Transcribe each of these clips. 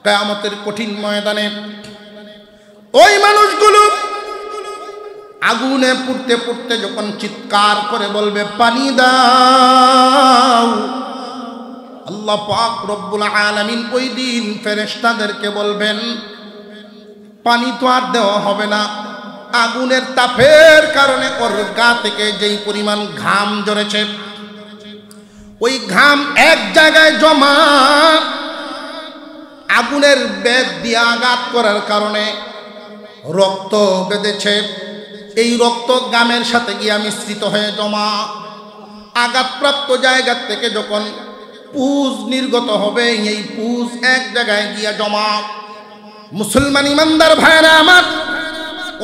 কিয়ামতের কঠিন ময়দানে ওই মানুষগুলো আগুনে পুড়তে পুড়তে যখন চিৎকার করে বলবে পানি দাও, আল্লাহ পাক রব্বুল আলামিন ওই দিন ফেরেশতাদেরকে বলবেন পানি তো আর দেওয়া হবে না। আগুনের তাপের কারণে ওর গা থেকে যেই পরিমাণ ঘাম ঝরেছে, ওই ঘাম এক জায়গায় জমা, আগুনের বেগ দিয়ে আঘাত করার কারণে রক্ত বেঁধেছে। এই রক্ত ঘামের সাথে গিয়া মিশ্রিত হয়ে জমা, আঘাতপ্রাপ্ত জায়গা থেকে যখন পুজ নির্গত হবে, এই পুজ এক জায়গায় গিয়া জমা। মুসলমান ইমানদার ভাইরা আমার,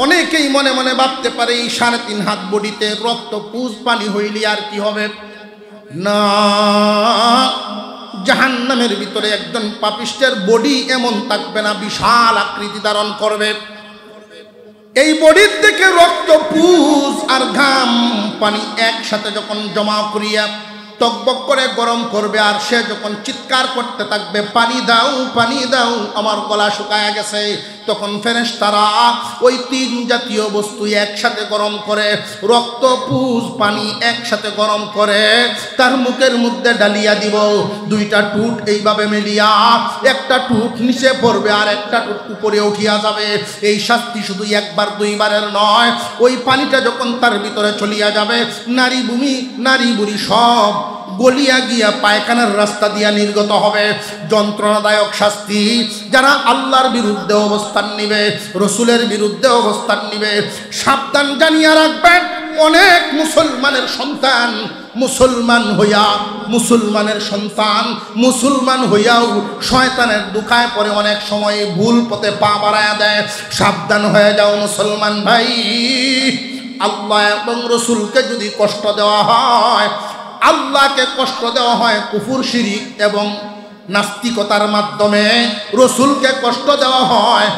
অনেকেই মনে মনে ভাবতে পারে এই 3.5 হাত বডিতে রক্ত পুজ পানি হইলে আর কি হবে। না, জাহান্নামের ভিতরে একজন পাপিষ্টের বডি এমন থাকবে না, বিশাল আকৃতি ধারণ করবে। এই বডির থেকে রক্ত পুজ আর ঘাম পানি একসাথে যখন জমা করিয়া টকবক করে গরম করবে, আর সে যখন চিৎকার করতে থাকবে পানি দাও পানি দাও, আমার গলা শুকায়া গেছে, তখন ফেরেশতারা ওই 3 জাতীয় বস্তু একসাথে গরম করে, রক্ত পুজ পানি একসাথে গরম করে তার মুখের মধ্যে ডালিয়া দিব। 2টা টুট এইভাবে মিলিয়া, একটা টুট নিচে পড়বে আর একটা টুট উপরে উঠিয়া যাবে। এই শাস্তি শুধু একবার 2বারের নয়। ওই পানিটা যখন তার ভিতরে চলিয়া যাবে, নারী বুড়ি সব গলিয়া গিয়া পায়খানার রাস্তা দিয়া নির্গত হবে। যন্ত্রণাদায়ক শাস্তি। যারা আল্লাহর বিরুদ্ধে অবস্থান নিবে, রসুলের বিরুদ্ধে অবস্থান নিবে, সাবধান জানিয়া রাখবেন। অনেক মুসলমানের সন্তান মুসলমান হইয়াও শয়তানের দুখায় পরে অনেক সময় ভুল পথে পা বাড়ায়া দেয়। সাবধান হয়ে যাও মুসলমান ভাই। আল্লাহ এবং রসুলকে যদি কষ্ট দেওয়া হয়, আল্লাহকে কষ্ট দেওয়া হয় কুফর শিরিক এবং নাস্তিকতার মাধ্যমে, রসুলকে কষ্ট দেওয়া হয়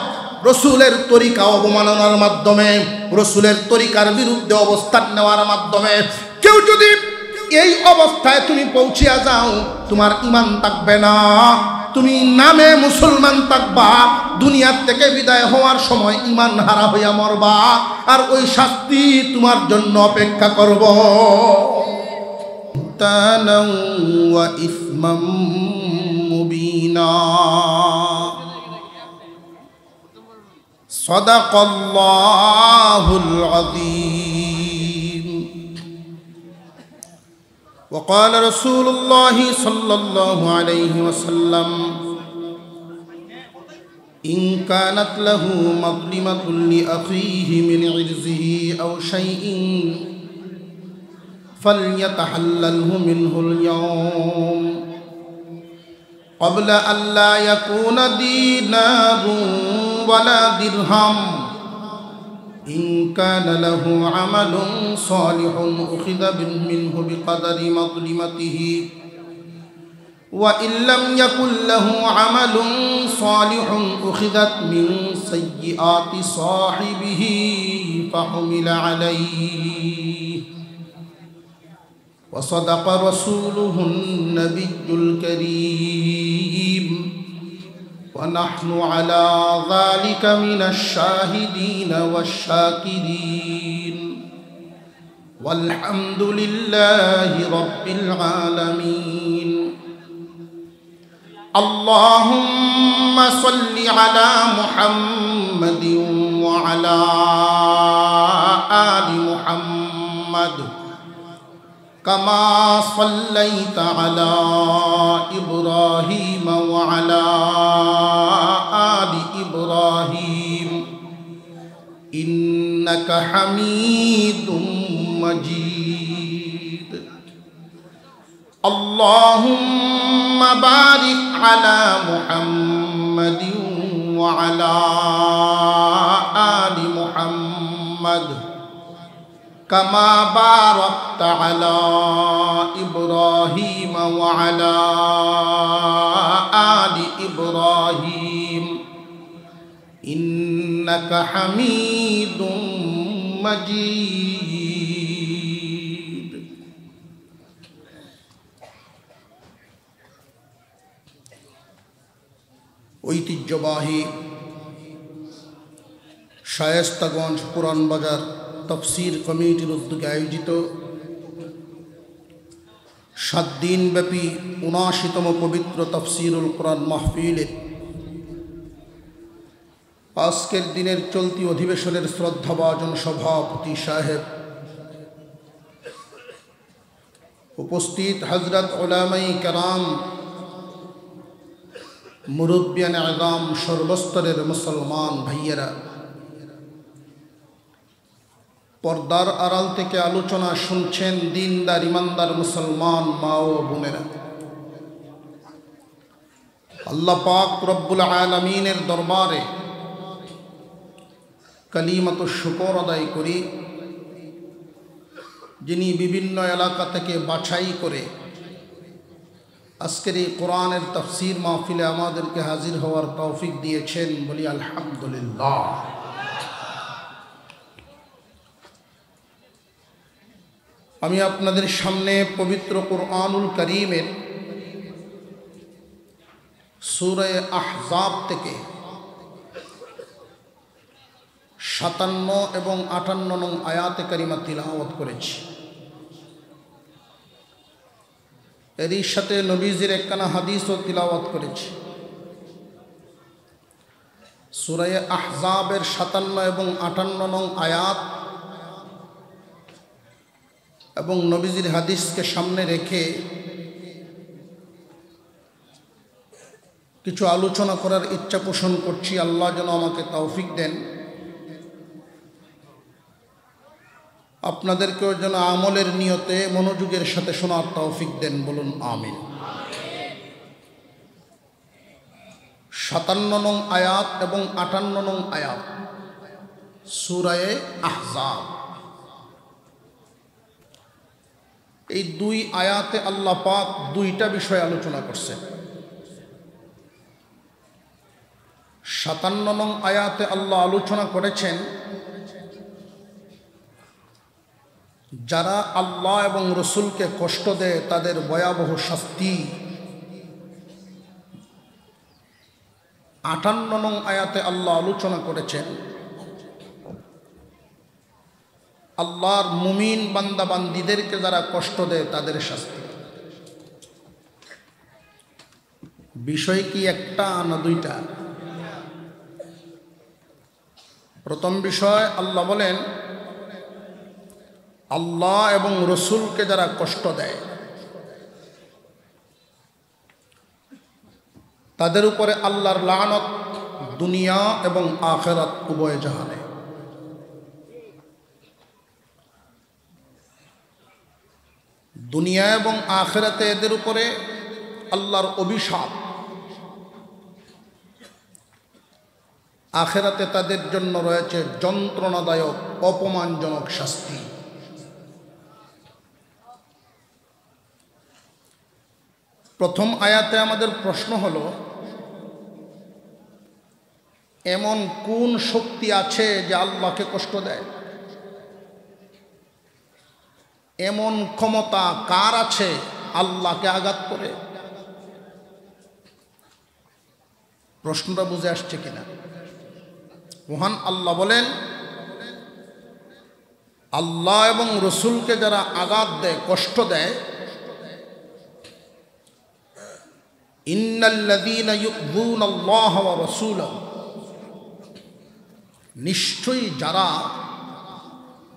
রসুলের তরিকা অবমাননার মাধ্যমে, রসুলের তরিকার বিরুদ্ধে অবস্থান নেওয়ার মাধ্যমে। কেউ যদি এই অবস্থায় তুমি পৌঁছিয়া যাও, তোমার ঈমান থাকবে না, তুমি নামে মুসলমান থাকবা, দুনিয়ার থেকে বিদায় হওয়ার সময় ঈমান হারা হইয়া মরবা, আর ওই শাস্তি তোমার জন্য অপেক্ষা করব। وإثما مبينا صدق الله العظيم وقال رسول الله صلى الله عليه وسلم إن كانت له مظلمة لأخيه من عرضه أو شيء فليتحلله منه اليوم قبل أن لا يكون دينار ولا درهم إن كان له عمل صالح أخذ منه بقدر مظلمته وإن لم يكن له عمل صالح أخذت من سيئات صاحبه فحمل عليه وصدق رسوله النبي الكريم ونحن على ذلك من الشاهدين والشاكرين والحمد لله رب العالمين اللهم صل على محمد وعلى آل محمد كما صليت على إبراهيم وعلى آل إبراهيم إنك حميد مجيد اللهم بارك على محمد وعلى آل محمد كما باركت على إبراهيم وعلى آل إبراهيم إنك حميد مجيد ঐতিহ্যবাহী শায়েস্তাগঞ্জ পুরান বাজার তফসির কমিটির উদ্যোগে আয়োজিত 7 দিনব্যাপী ৭৯তম পবিত্র তফসিরুল কোরআন মাহফিলের আজকের দিনের চলতি অধিবেশনের শ্রদ্ধাভাজন সভাপতি সাহেব, উপস্থিত হযরত উলামায়ে কেরাম, মুরব্বিয়ান আযম, সর্বস্তরের মুসলমান ভাইয়েরা, পর্দার আড়াল থেকে আলোচনা শুনছেন দিনদার ইমানদার মুসলমান মা ও বোনেরা, আল্লাহ পাক রব্বুল আলামিনের দরবারে কালিমাতুশ শুকর আদায় করি, যিনি বিভিন্ন এলাকা থেকে বাছাই করে আজকের এই কোরআনের তাফসীর মাহফিলে আমাদেরকে হাজির হওয়ার তৌফিক দিয়েছেন, বলি আলহামদুলিল্লাহ। আমি আপনাদের সামনে পবিত্র কোরআনুল কারীমের সূরা আহজাব থেকে ৫৭ এবং ৫৮ নং আয়াতে কারিমা তিলাওয়াত করেছি। এরই সাথে নবীজির একখানা হাদিসও তিলাওয়াত করেছি। সূরা আহজাবের ৫৭ এবং ৫৮ নং আয়াত এবং নবীজির হাদিসকে সামনে রেখে কিছু আলোচনা করার ইচ্ছা পোষণ করছি। আল্লাহ যেন আমাকে তৌফিক দেন, আপনাদেরকেও যেন আমলের নিয়তে মনোযোগের সাথে শোনার তৌফিক দেন, বলুন আমিন। ৫৭ নং আয়াত এবং ৫৮ নং আয়াত সূরা আহজাব, এই 2 আয়াতে আল্লাহ পাক 2টা বিষয় আলোচনা করছেন। ৫৭ নং আয়াতে আল্লাহ আলোচনা করেছেন যারা আল্লাহ এবং রসুলকে কষ্ট দেয় তাদের ভয়াবহ শাস্তি। ৫৮ নং আয়াতে আল্লাহ আলোচনা করেছেন আল্লাহর মুমিন বান্দা বান্দীদেরকে যারা কষ্ট দেয় তাদের শাস্তি। বিষয় কি একটা না 2টা? প্রথম বিষয়, আল্লাহ বলেন আল্লাহ এবং রসুলকে যারা কষ্ট দেয় তাদের উপরে আল্লাহর লানত দুনিয়া এবং আখিরাত উভয় জাহানে। দুনিয়া এবং আখিরাতে এদের উপরে আল্লাহর অভিশাপ, আখিরাতে তাদের জন্য রয়েছে যন্ত্রণাদায়ক অপমানজনক শাস্তি। প্রথম আয়াতে আমাদের প্রশ্ন হলো, এমন কোন শক্তি আছে যে আল্লাহকে কষ্ট দেয়? এমন ক্ষমতা কার আছে আল্লাহকে আঘাত করে? প্রশ্নটা বুঝে আসছে কিনা? মহান আল্লাহ বলেন আল্লাহ এবং রসুলকে যারা আঘাত দেয়, কষ্ট দেয়, ইন্নাল্লাযীনা ইউযুনাল্লাহা ওয়া রাসূলাহু, নিশ্চয়ই যারা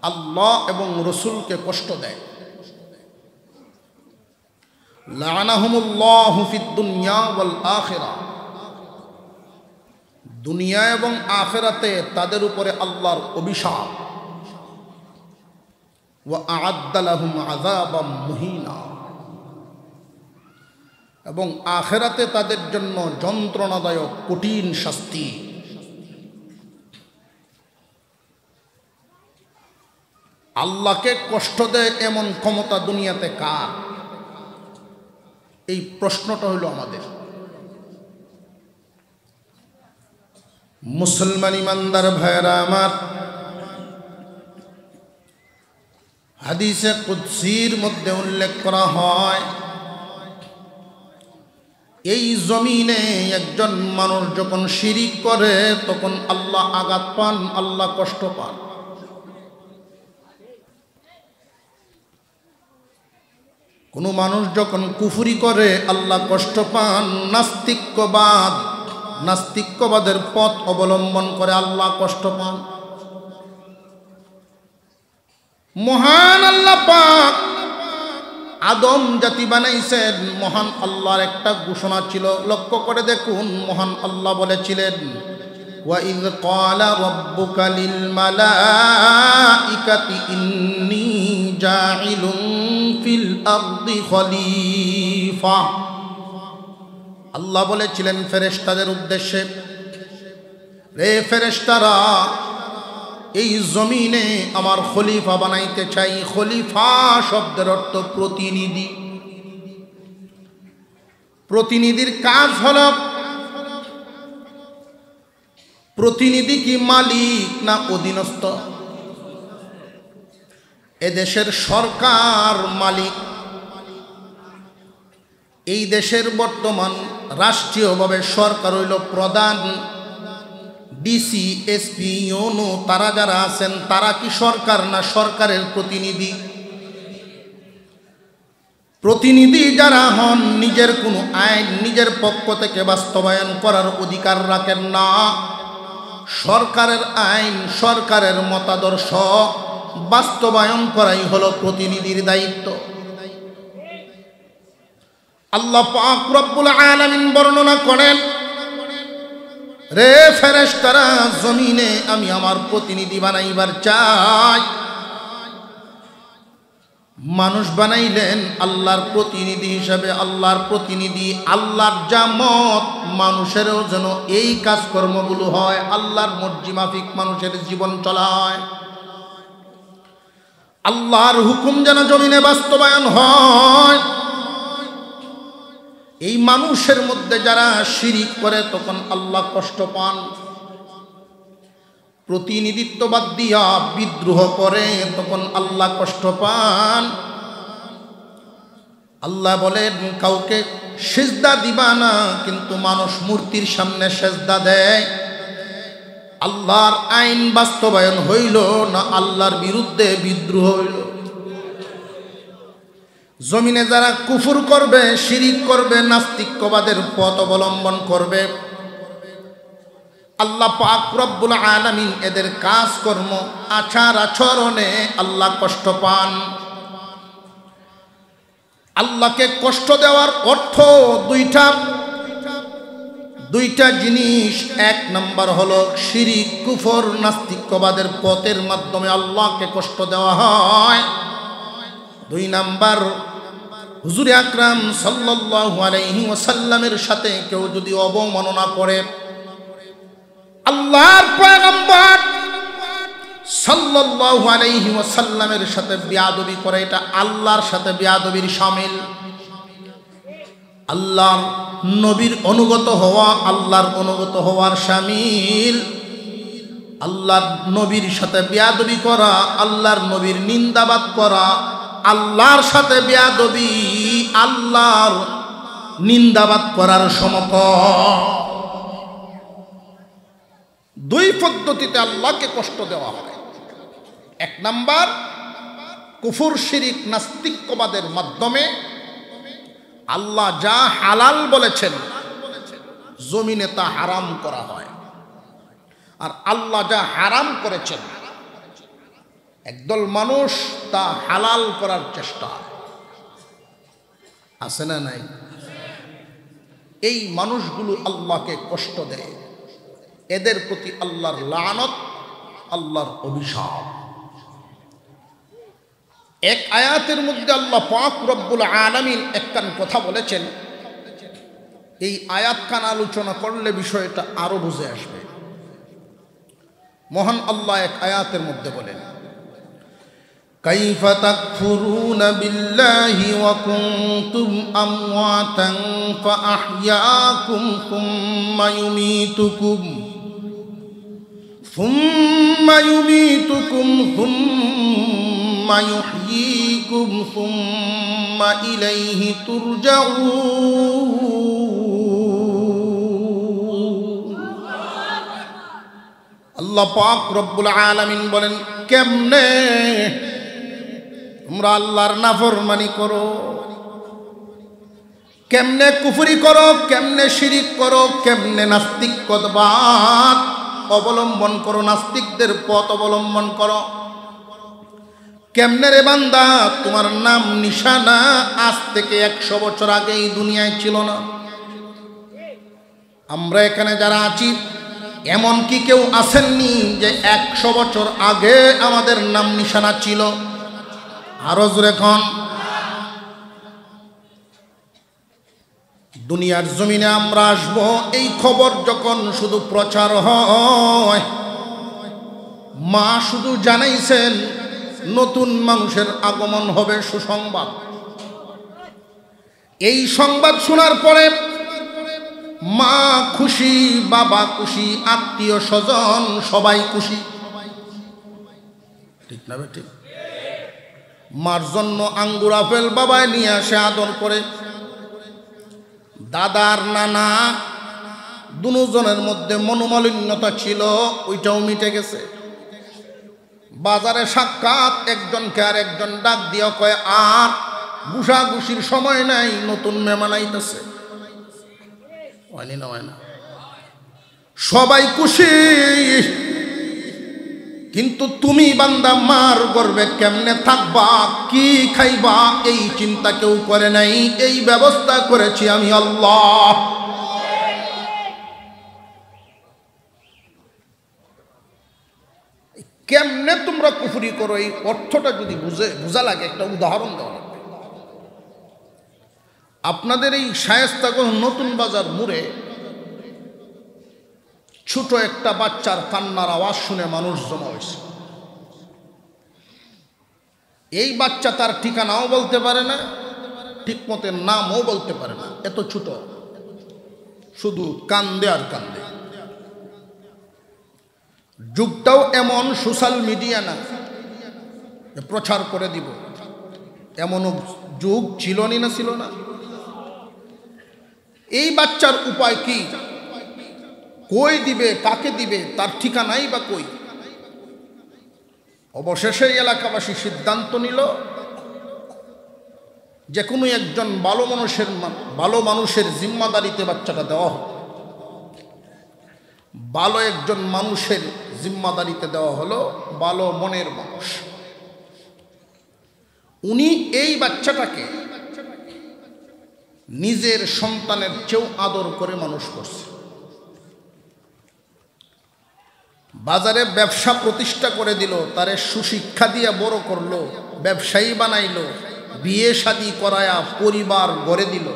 আল্লাহ এবং রসুলকে কষ্ট দেয়, লাআনাহুমুল্লাহু ফিদ দুনিয়া ওয়াল আখিরা, দুনিয়া এবং আখিরাতে তাদের উপরে আল্লাহর অভিশাপ, ওয়া আ'আদ্দা লাহুম আযাবাম মুহিনা, এবং আখিরাতে তাদের জন্য যন্ত্রণাদায়ক কঠিন শাস্তি। আল্লাহকে কষ্ট দেয় এমন ক্ষমতা দুনিয়াতে কার? এই প্রশ্নটা হলো আমাদের। মুসলমান ইমানদার ভাইরা আমার, হাদিসে কুদসির মধ্যে উল্লেখ করা হয় এই জমিনে একজন মানুষ যখন শিরিক করে তখন আল্লাহ আঘাত পান, আল্লাহ কষ্ট পান। কোনো মানুষ যখন কুফরি করে আল্লাহ কষ্ট পান। নাস্তিক্যবাদের পথ অবলম্বন করে আল্লাহ কষ্ট পান। মহান আল্লাহ পাক আদম জাতি বানাইছেন, মহান আল্লাহর একটা ঘোষণা ছিল। লক্ষ্য করে দেখুন, মহান আল্লাহ বলেছিলেন, وَإِذْ قَالَ رَبُّكَ لِلْمَلَائِكَةِ إِنِّي جَاعِلٌ فِي الْأَرْضِ خَلِيفَةً। আল্লাহ বলেছিলেন ফেরেশতাদের উদ্দেশ্যে, রে ফেরেশতারা, এই জমিনে আমার খলিফা বানাইতে চাই। খলিফা শব্দের অর্থ প্রতিনিধি। প্রতিনিধির কাজ হল, প্রতিনিধি কি মালিক না অধীনস্থ? এদেশের সরকার মালিক। এই দেশের বর্তমান রাষ্ট্রীয়ভাবে সরকার হইল প্রধান। ডিসি, এসপি, ইউনো তারা যারা আছেন তারা কি সরকার না সরকারের প্রতিনিধি? প্রতিনিধি যারা হন নিজের কোনো আইন নিজের পক্ষ থেকে বাস্তবায়ন করার অধিকার রাখেন না। সরকারের আইন, সরকারের মতাদর্শ বাস্তবায়ন করাই হলো প্রতিনিধির দায়িত্ব। আল্লাহ পাক রব্বুল আলামিন বর্ণনা করেন, রে ফেরেশতারা, জমিনে আমি আমার প্রতিনিধি বানাইবার চাই। মানুষ বানাইলেন আল্লাহর প্রতিনিধি হিসাবে। আল্লাহর প্রতিনিধি, আল্লাহর জামত, মানুষেরও যেন এই কাজকর্মগুলো হয়, আল্লাহর মর্জি মাফিক মানুষের জীবন চলায়, আল্লাহর হুকুম যেন জমিনে বাস্তবায়ন হয়। এই মানুষের মধ্যে যারা শিরিক করে তখন আল্লাহ কষ্ট পান। প্রতিনিধিত্ব বাদ দিয়া বিদ্রোহ করে তখন আল্লাহ কষ্ট পান। আল্লাহ বলেন, কাউকে সিজদা দিবা না, কিন্তু মানুষ মূর্তির সামনে সিজদা দেয়। আল্লাহর আইন বাস্তবায়ন হইল না আল্লাহর বিরুদ্ধে বিদ্রোহ হইল? জমিনে যারা কুফর করবে, শিরিক করবে, নাস্তিক্যবাদের পথ অবলম্বন করবে, আল্লাহ পাক রব্বুল আলামিন এদের কাজকর্ম, আচার আচরণে আল্লাহ কষ্ট পান। আল্লাহকে কষ্ট দেওয়ার অর্থ দুইটা জিনিস। এক নাম্বার হলো শিরিক, কুফর, নাস্তিক্যবাদের পথের মাধ্যমে আল্লাহকে কষ্ট দেওয়া হয়। দুই নাম্বার, হুজুর আকরাম সাল্লাল্লাহু আলাইহি ওয়াসাল্লামের সাথে কেউ যদি অবমাননা করে, আল্লাহর পয়গম্বর সাল্লাল্লাহু আলাইহি ওয়াসাল্লামের সাথে বেয়াদবি করে, এটা আল্লাহর সাথে বেয়াদবির শামিল। আল্লাহর নবীর অনুগত হওয়া আল্লাহর অনুগত হওয়ার শামিল। আল্লাহর নবীর সাথে বেয়াদবি করা, আল্লাহর নবীর নিন্দাবাদ করা, আল্লাহর সাথে বেয়াদবি আল্লাহর নিন্দাবাদ করার সমতুল্য। দুই পদ্ধতিতে আল্লাহকে কষ্ট দেওয়া হয়। এক নাম্বার, কুফর, শিরিক, নাস্তিক্যবাদের মাধ্যমে আল্লাহ যা হালাল বলেছেন জমিনে তা হারাম করা হয়। আর আল্লাহ যা হারাম করেছেন একদল মানুষ তা হালাল করার চেষ্টা। আছে না নাই? এই মানুষগুলো আল্লাহকে কষ্ট দেয়। এদের প্রতি আল্লাহর লানত, আল্লাহর অভিশাপ। এক আয়াতের মধ্যে আল্লাহ পাক রব্বুল আলামিন একখান কথা বলেছেন। এই আয়াত খান আলোচনা করলে বিষয়টা আরো বুঝে আসবে। মহান আল্লাহ এক আয়াতের মধ্যে বলেন, কাইফা তাকফুরুনা বিল্লাহি ওয়া কুনতুম আমওয়াতান ফাআহইয়াকুম সুম্মা ইউমীতুকুম সুম্মা ইউহয়ীকুম সুম্মা ইলাইহি তুরজাউন। আল্লাহ পাক রব্বুল আলামিন বলেন, কেমনে তোমরা আল্লাহর নাফরমানি করো, কেমনে কুফরি করো, কেমনে শিরিক করো, কেমনে নাস্তিকবাদ অবলম্বন করো, নাস্তিকদের পথ অবলম্বন করো। কেমনে রে বান্দা, তোমার নাম নিশানা আজ থেকে 100 বছর আগে এই দুনিয়ায় ছিল না। আমরা এখানে যারা আছি, এমন কি কেউ আসেননি যে 100 বছর আগে আমাদের নাম নিশানা ছিল? আরো জোরে কোন। দুনিয়ার জমিনে আমরা আসব, এই খবর যখন শুধু প্রচার হয়, মা শুধু জানাইছেন নতুন মানুষের আগমন হবে, সুসংবাদ। এই সংবাদ শোনার পরে মা খুশি, বাবা খুশি, আত্মীয় স্বজন সবাই খুশি, ঠিক না বেটি? মার জন্য আঙ্গুর আপেল বাবায় নিয়ে আসে আদর করে। দাদার নানা দুজনের মধ্যে মনোমালিন্যতা ছিল, ওইটাও মিটে গেছে। বাজারে সাক্ষাৎ, একজনকে আর একজন ডাক দিয়া কয়, আর ঘুষাঘুষির সময় নাই, নতুন মেহমান আইতেছে। হয়নি না? হয় না? সবাই খুশি, কিন্তু তুমি বান্দা মার গর্বে কেমনে থাকবা, কি খাইবা, এই চিন্তা কেউ করে নাই। এই ব্যবস্থা করেছি আমি আল্লাহ। কেমনে তোমরা কুফরি করো, এই অর্থটা যদি বুঝা লাগে, একটা উদাহরণ দেওয়া লাগবে। আপনাদের এই শায়েস্তাগঞ্জ নতুন বাজার মোড়ে ছোট একটা বাচ্চার কান্নার আওয়াজ শুনে মানুষ জমা হয়েছে। এই বাচ্চা তার ঠিকানাও বলতে পারে না, ঠিক মতো নামও বলতে পারে না, এত ছোট, শুধু কান্দে আর কান্দে। যুগটাও এমন সোশ্যাল মিডিয়া না প্রচার করে দিব, এমনও যুগ ছিল না, ছিল না? এই বাচ্চার উপায় কি? কই দিবে, কাকে দিবে, তার ঠিকানাই বা কই? অবশেষে এলাকাবাসী সিদ্ধান্ত নিল, যে কোনো একজন ভালো মানুষের জিম্মাদারিতে বাচ্চাটা দেওয়া হোক। ভালো একজন মানুষের জিম্মাদারিতে দেওয়া হলো, ভালো মনের মানুষ। উনি এই বাচ্চাটাকে নিজের সন্তানের চেয়েও আদর করে মানুষ করছে। বাজারে ব্যবসা প্রতিষ্ঠা করে দিল, তারে সুশিক্ষা দিয়ে বড় করলো, ব্যবসায়ী বানাইলো, বিয়ে শাদী করায়া পরিবার গড়ে দিল।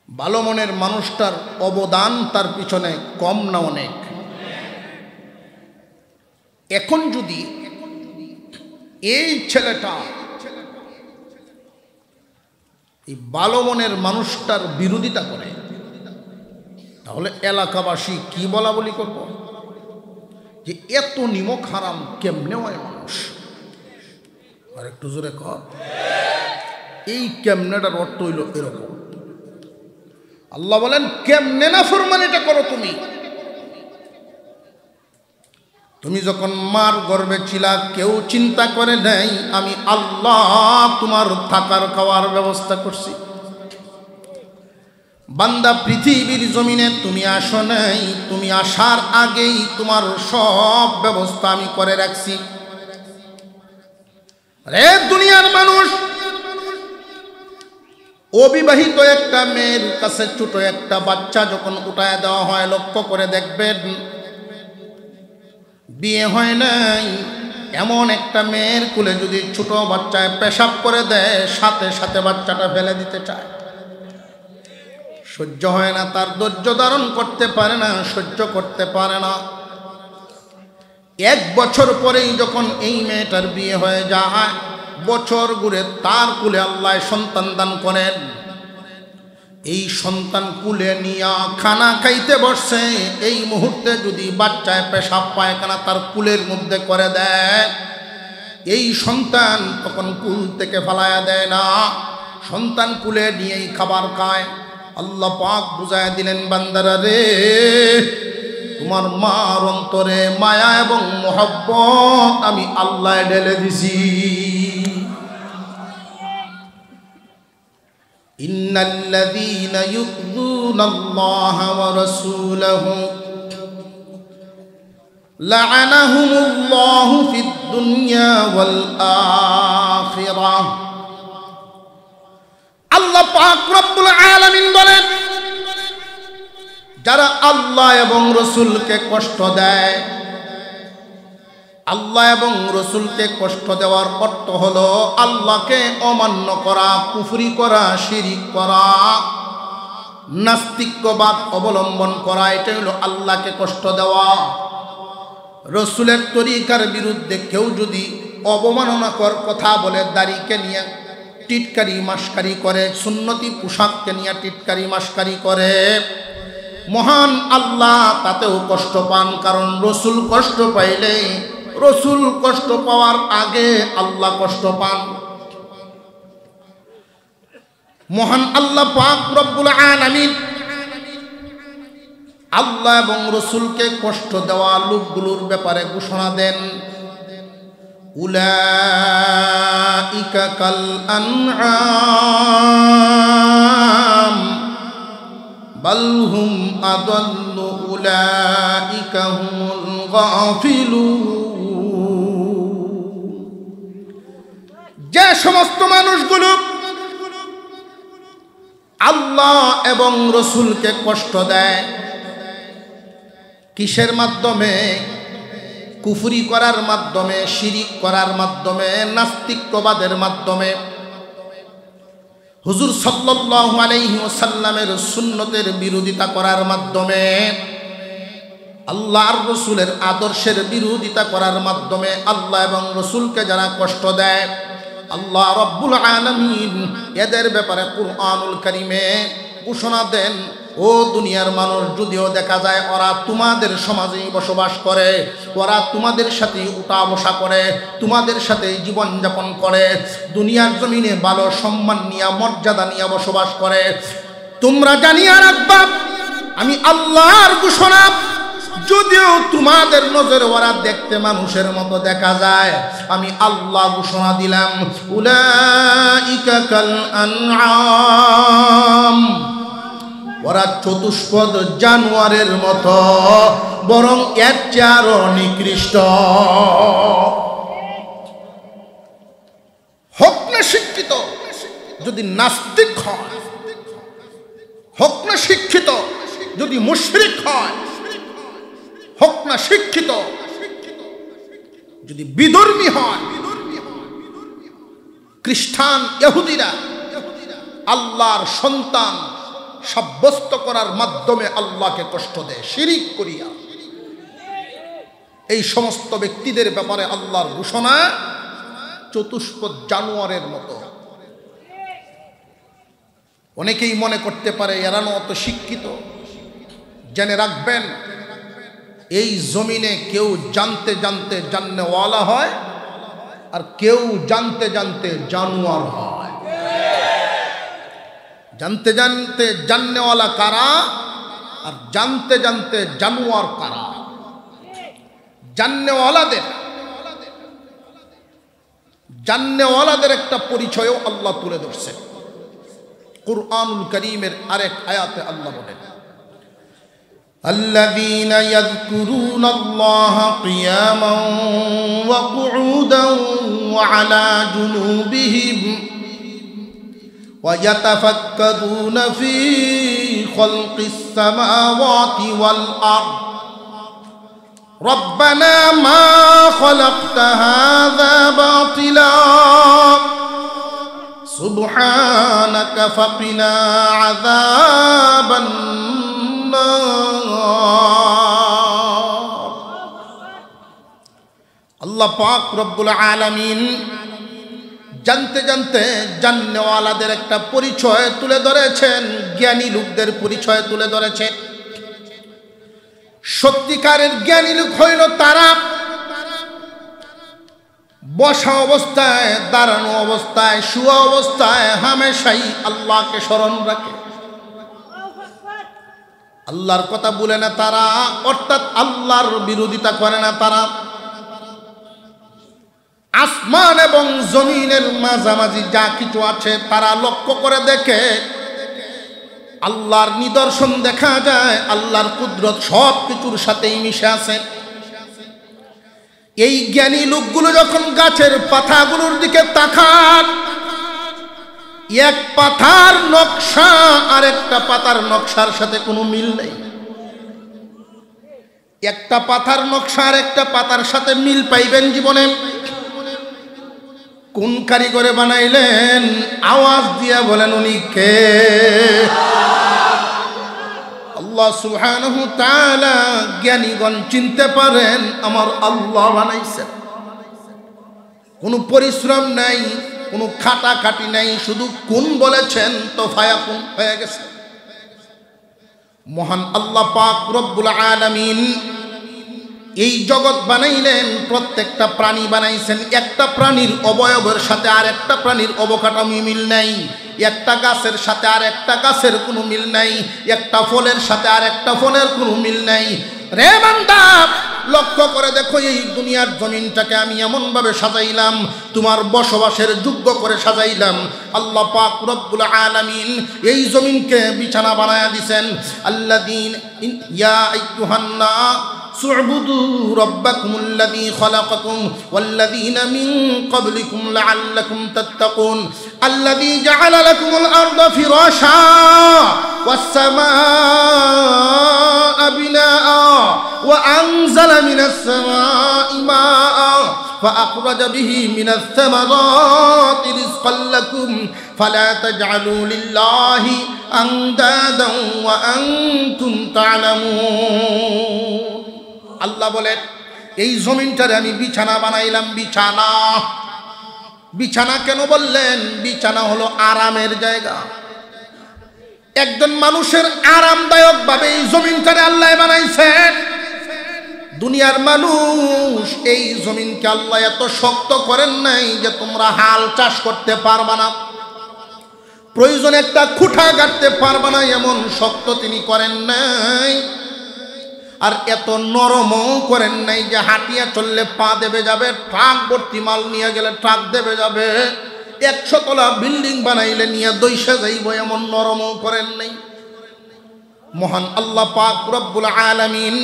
ভালো মনের মানুষটার অবদান তার পিছনে কম না অনেক? এখন যদি এই ছেলেটা এই ভালো মনের মানুষটার বিরোধিতা করে, তাহলে এলাকাবাসী কি বলা বলি করব যে এত নিমক হারাম কেমনে হয় মানুষ? আর একটু জোরে কর। এই কেমনেটার অর্থ হইল এরকম। আল্লাহ বলেন, কেমনে নাফরমানিটা করো তুমি? তুমি যখন মার গর্ভে ছিলা, কেউ চিন্তা করে নাই আমি আল্লাহ তোমার থাকার খাওয়ার ব্যবস্থা করছি। বান্দা, পৃথিবীর জমিনে তুমি আসো নাই, তুমি আসার আগেই তোমার সব ব্যবস্থা আমি করে রাখছি। রে দুনিয়ার মানুষ, অবিবাহিত একটা মেয়ের কাছে ছোট একটা বাচ্চা যখন উঠায় দেওয়া হয়, লক্ষ্য করে দেখবেন, বিয়ে হয় নাই এমন একটা মেয়ের কোলে যদি ছোট বাচ্চায় পেশাব করে দেয়, সাথে সাথে বাচ্চাটা ফেলে দিতে চায়। সহ্য হয় না, তার ধৈর্য ধারণ করতে পারে না, সহ্য করতে পারে না। 1 বছর পরেই যখন এই মেয়েটার বিয়ে হয়ে যায়, বছর ঘুরে তার কুলে আল্লাহ সন্তান দান করেন। এই সন্তান কুলে নিয়া খানা খাইতে বসছে, এই মুহূর্তে যদি বাচ্চায় পেশাব পায়খানা তার কুলের মধ্যে করে দেয়, এই সন্তান তখন কুল থেকে ফালায়া দেয় না, সন্তান কুলে নিয়েই খাবার খায়। আল্লাহ পাক বুঝায় দিলেন, বান্দারা রে, তোমার মার অন্তরে মায়া এবং মোহব্বত আমি আল্লাহ ঢেলে দিছি। ইন্নাল্লাযীনা ইউযুনাল্লাহা ওয়া রাসূলাহু লাআনাহুমুল্লাহু ফিদ দুনিয়া ওয়াল আখিরাহ। আল্লাহ পাক রব্বুল আলামিন বলেন, যারা আল্লাহ এবং রসুলকে কষ্ট দেয়, আল্লাহ এবং রসুলকে কষ্ট দেওয়ার অর্থ হলো আল্লাহকে অমান্য করা, কুফরি করা, শিরিক করা, নাস্তিক্যবাদ অবলম্বন করা। এটা হলো আল্লাহকে কষ্ট দেওয়া। রসুলের তরিকার বিরুদ্ধে কেউ যদি অবমাননাকর কথা বলে, দাড়িকে নিয়ে টিটকারি মাস্কারি করে, সুন্নতি পোশাককে নিয়ে টিটকারি মাস্কারি করে, মহান আল্লাহ তাতেও কষ্ট পান। কারণ রসুল কষ্ট পাইলে, রসুল কষ্ট পাওয়ার আগে আল্লাহ কষ্ট পান। মহান আল্লাহ পাক রব্বুল আলামিন আল্লাহ এবং রসুলকে কষ্ট দেওয়া লোকগুলোর ব্যাপারে ঘোষণা দেন, উলাইকা কাল আনআম বাল হুম আদাল্লু উলাইকা হুমুল গাফিলুন। যে সমস্ত মানুষগুলো আল্লাহ এবং রসুলকে কষ্ট দেয়, কিসের মাধ্যমে? কুফরি করার মাধ্যমে, শিরিক করার মাধ্যমে, নাস্তিক্যবাদের মাধ্যমে, হুজুর সাল্লাল্লাহু আলাইহি ওয়াসাল্লামের সুন্নতের বিরোধিতা করার মাধ্যমে, আল্লাহর রসুলের আদর্শের বিরোধিতা করার মাধ্যমে আল্লাহ এবং রসুলকে যারা কষ্ট দেয়, আল্লাহ রব্বুল আলামিন এদের ব্যাপারে কুরআনুল কারীমে ঘোষণা দেন, ও দুনিয়ার মানুষ, যদিও দেখা যায় ওরা তোমাদের সমাজেই বসবাস করে, ওরা তোমাদের সাথে উঠা বসা করে, তোমাদের সাথে জীবনযাপন করে, দুনিয়ার জমিনে ভালো সম্মান নিয়ে, মর্যাদা নিয়ে বসবাস করে, তোমরা জানিয়া রাখবা, আমি আল্লাহর ঘোষণা, যদিও তোমাদের নজরে ওরা দেখতে মানুষের মতো দেখা যায়, আমি আল্লাহ ঘোষণা দিলাম, উলাইকা কাল আনআম, ওরা চতুষ্পদ জানোয়ারের মতো, বরং এর চেয়ে আরো নিকৃষ্ট। হোক না শিক্ষিত, যদি নাস্তিক হয়, হোক না শিক্ষিত যদি মুশরিক হয়, হোক না শিক্ষিত যদি বিধর্মী হয়, খ্রিস্টান ইহুদিরা আল্লাহর সন্তান সাব্যস্ত করার মাধ্যমে আল্লাহকে কষ্ট দেয় শিরিক করিয়া, এই সমস্ত ব্যক্তিদের ব্যাপারে আল্লাহর ঘোষণা চতুষ্পদ জানোয়ারের মতো। অনেকেই মনে করতে পারে এরা অত শিক্ষিত। জেনে রাখবেন, এই জমিনে কেউ জানতে জানতে জাননেওয়ালা হয়, আর কেউ জানতে জানতে জানোয়ার হয়। জানতে জানতে জাননেওয়ালা কারা, আর জানতে জানতে জানোয়ার কারা? জাননেওয়ালাদের একটা পরিচয়ও আল্লাহ তুলে ধরছে কুরআনুল কারীমের আরেক আয়াতে। আল্লাহ বলেন, الذين يذكرون الله قياما وقعودا وعلى جنوبهم ويتفكرون في خلق السماوات والأرض ربنا ما خلقت هذا باطلا سبحانك فقنا عذاب আল্লাহ পাক রব্বুল আলামিন জানতে জানতে জাননেওয়ালাদের একটা পরিচয় তুলে ধরেছেন, জ্ঞানী লোকদের পরিচয় তুলে ধরেছেন। সত্যিকারের জ্ঞানী লোক হইল তারা বসা অবস্থায়, দাঁড়ানো অবস্থায়, শুয়া অবস্থায় হামেশাই আল্লাহকে স্মরণ রাখে। আল্লাহর কথা বলে না তারা, অর্থাৎ আল্লাহর বিরোধিতা করে না তারা। আসমান এবং জমিনের মাঝামাঝি যা কিছু আছে তারা লক্ষ্য করে দেখে, আল্লাহর নিদর্শন দেখা যায়, আল্লাহর কুদরত সব কিছুর সাথেই মিশে আছে। এই জ্ঞানী লোকগুলো যখন গাছের পাতাগুলোর দিকে তাকান, এক পাতার নকশা আর একটা পাতার নকশার সাথে কোনো মিল নেই। একটা পাতার নকশা আর একটা পাতার সাথে মিল পাইবেন জীবনে কোন কারিগরে বানাইলেন? আওয়াজ দিয়া বলেন উনি কে? আল্লাহ সুবহানাহু তাআলা। জ্ঞানীগণ চিনতে পারেন আমার আল্লাহ বানাইছেন। কোনো পরিশ্রম নাই, কোনো খাটাখাটি নাই, শুধু কোন বলেছেন তো ফায়াকুন হয়ে গেছে। মহান আল্লাহ পাক রব্বুল আলামিন এই জগৎ বানাইলেন, প্রত্যেকটা প্রাণী বানাইছেন। একটা প্রাণীর অবয়বের সাথে আর একটা প্রাণীর অবকাঠামো মিল নাই, একটা গাছের সাথে আর একটা গাছের কোনো মিল নাই, একটা ফলের সাথে আর একটা ফলের কোনো মিল নাই। রে বান্দা, লক্ষ্য করে দেখো, এই দুনিয়ার জমিনটাকে আমি এমনভাবে সাজাইলাম, তোমার বসবাসের যোগ্য করে সাজাইলাম। আল্লাহ পাক রব্বুল আলামিন এই জমিনকে বিছানা বানায়া দিছেন। আল্লাযীন ইয়া আইয়ুহান্নাস اعبدوا ربكم الذي خلقكم والذين من قبلكم لعلكم تتقون الذي جعل لكم الأرض فراشا والسماء بناء وأنزل من السماء ماء فأخرج به من الثمرات رزقا لكم فلا تجعلوا لله أندادا وأنتم تعلمون। আল্লাহ বলেন, এই জমিনটারে আমি বিছানা বানাইলাম। বিছানা, বিছানা কেন বললেন? বিছানা হলো আরামের জায়গা। একজন মানুষের আরামদায়ক ভাবে এই জমিনটারে আল্লাহ বানাইছেন। দুনিয়ার মানুষ এই জমিনকে আল্লাহ এত শক্ত করেন নাই যে তোমরা হাল চাষ করতে পারবা না, প্রয়োজন একটা খুঁটা গাড়তে পারবা না, এমন শক্ত তিনি করেন নাই। আর এত নরমও করেন নাই যে হাঁটিয়া চললে পা দেবে যাবে, ট্রাক ভর্তি মাল নিয়ে গেলে ট্রাক দেবে যাবে, 100 তলা বিল্ডিং বানাইলে নিয়ে দইসা যাইব, এমন নরমও করেন নাই। মহান আল্লাহ পাক রব্বুল আলামিন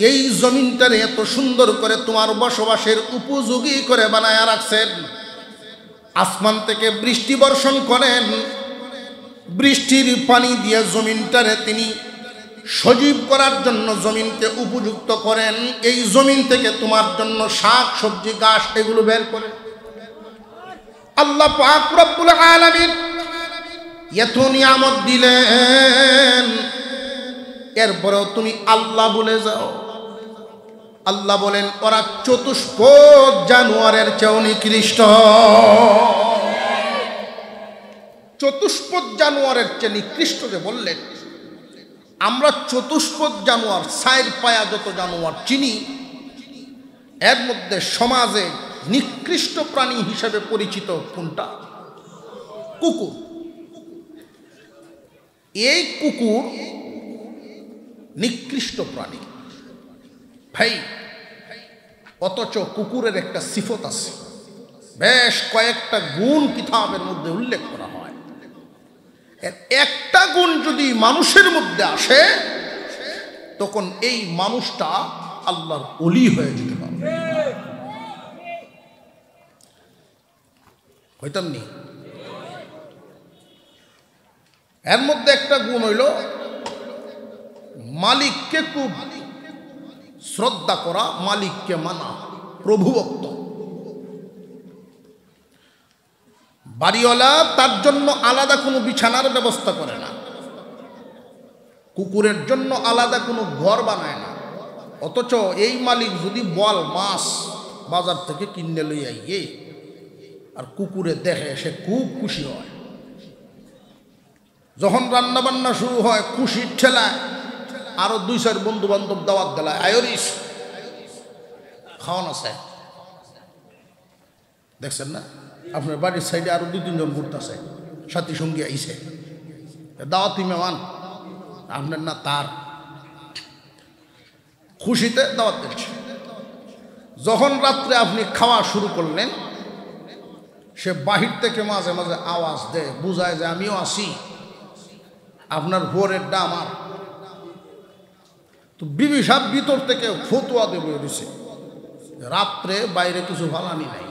এই জমিনটারে এত সুন্দর করে তোমার বসবাসের উপযোগী করে বানায়া রাখছেন। আসমান থেকে বৃষ্টি বর্ষণ করেন, বৃষ্টির পানি দিয়ে জমিনটারে তিনি সজীব করার জন্য জমিনকে উপযুক্ত করেন। এই জমিন থেকে তোমার জন্য শাক সবজি গাছ এগুলো বের করেন। আল্লাহ পাক রব্বুল আলামিন এত নিয়ামত দিলেন, এরপরেও তুমি আল্লাহ বলে যাও। আল্লাহ বলেন, ওরা চতুষ্পদ জানোয়ারের চেয়েও নিকৃষ্ট। চতুষ্পদ জানোয়ারের চেয়ে নিকৃষ্ট যে বললেন, আমরা চতুষ্পদ জানোয়ার, 4 পায়া যত জানোয়ার চিনি, এর মধ্যে সমাজে নিকৃষ্ট প্রাণী হিসেবে পরিচিত কোনটা? কুকুর। এই কুকুর নিকৃষ্ট প্রাণী ভাই, অথচ কুকুরের একটা সিফত আছে, বেশ কয়েকটা গুণ কিতাবের মধ্যে উল্লেখ করা হয়। একটা গুণ যদি মানুষের মধ্যে আসে, তখন এই মানুষটা আল্লাহর ওলি হয়ে যেতে পারে। হইতাম নি? এর মধ্যে একটা গুণ হইল মালিককে খুব শ্রদ্ধা করা, মালিককে মানা, প্রভুভক্ত। বাড়িওয়ালা তার জন্য আলাদা কোনো বিছানার ব্যবস্থা করে না, কুকুরের জন্য আলাদা কোনো ঘর বানায় না। অথচ এই মালিক যদি বল মাছ বাজার থেকে কিনে লই আইয়ে আর কুকুরে দেখে, সে খুব খুশি হয়। যখন রান্না বান্না শুরু হয়, খুশির ঠেলায় আরো 2-4 বন্ধু বান্ধব দাওয়াত দেলায়, আয়রিস খাওয়ান আছে। দেখছেন না, আপনার বাড়ির সাইডে আরো 2-3 জন ঘুরতেছে, সাথী সঙ্গী আইছে, দাওয়াতি মেহমান আপনার না তার। খুশিতে দাওয়াত দিচ্ছে। যখন রাত্রে আপনি খাওয়া শুরু করলেন, সে বাহির থেকে মাঝে মাঝে আওয়াজ দেয়, বুঝায় যে আমিও আসি, আপনার ভোরেরটা আমার। তো বিবি সাহেব ভিতর থেকে ফতুয়া দেবে দিছে, রাত্রে বাইরে কিছু ভালানি নাই।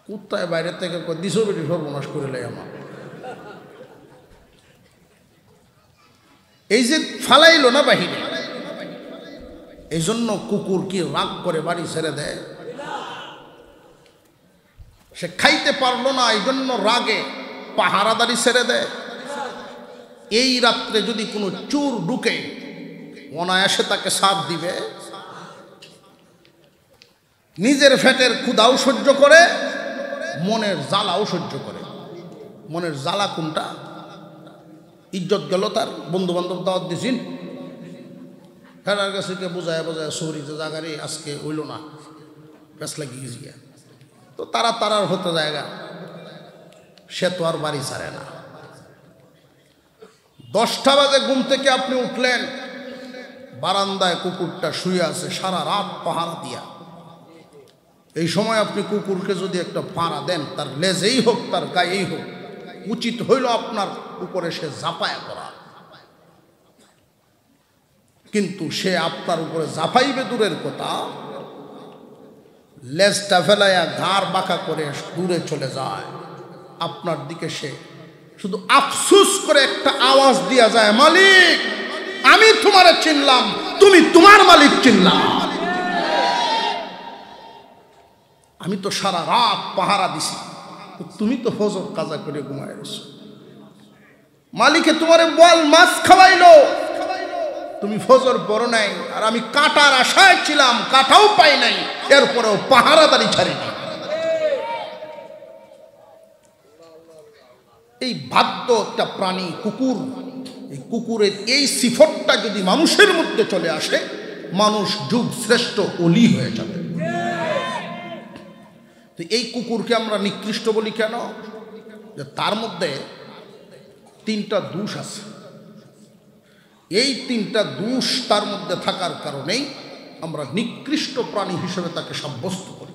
কুত্তায় বাইরে থেকে দিছো বেটি সর্বনাশ করে লাই আমার। এই যে ফালাইলো না বাহিরে, এই জন্য কুকুর কি রাগ করে বাড়ি ছেড়ে দেয়? সে খাইতে পারলো না, এই জন্য রাগে পাহারাদারি ছেড়ে দেয়। এই রাত্রে যদি কোনো চোর ঢুকে, অনায়াসে তাকে সাথ দিবে। নিজের ফেটের ক্ষুধাও সহ্য করে, মনের জ্বালাও সহ্য করে। মনের জ্বালা কোনটা? ইজ্জত গেল তার, বন্ধু বান্ধব দাওয়াত দিছিন, ফেরার কাছে বোঝায় বোঝায় সৌরিতে জাগারে আজকে হইল না, প্যাস লাগিয়ে গেছি। তো তারার হতে জায়গা, সে তো আর বাড়ি ছাড়ে না। 10টা বাজে ঘুম থেকে আপনি উঠলেন, বারান্দায় কুকুরটা শুয়ে আছে সারা রাত পাহারা দিয়া। এই সময় আপনি কুকুরকে যদি একটা পাড়া দেন, তার লেজেই হোক তার গায়েই হোক, উচিত হইল আপনার উপরে সে ঝাঁপায়া করা। কিন্তু সে আপনার উপরে ঝাঁপাইবে দূরের কথা, লেজটা ফেলাইয়া ঘাড় বাঁকা করে দূরে চলে যায়। আপনার দিকে সে শুধু আফসুস করে একটা আওয়াজ দিয়া যায়, মালিক আমি তোমারে চিনলাম, তুমি তোমার মালিক চিনলাম। আমি তো সারা রাত পাহারা দিছি, তুমি তো ফজর কাজা করে ঘুমায় গেছো। মালিকে তোমারে বল মাছ খাওয়াইলো, তুমি ফজর পড়ো নাই, আর আমি কাটার আশায় ছিলাম, কাটাও পাই নাই, এরপরেও পাহারাদারি ছাড়িনি। এই বাধ্য একটা প্রাণী কুকুর, এই কুকুরের এই সিফতটা যদি মানুষের মধ্যে চলে আসে, মানুষ যুগ শ্রেষ্ঠ ওলি হয়ে যাবে। তো এই কুকুরকে আমরা নিকৃষ্ট বলি কেন? যে তার মধ্যে 3টা দোষ আছে। এই 3টা দোষ তার মধ্যে থাকার কারণেই আমরা নিকৃষ্ট প্রাণী হিসেবে তাকে সাব্যস্ত করি।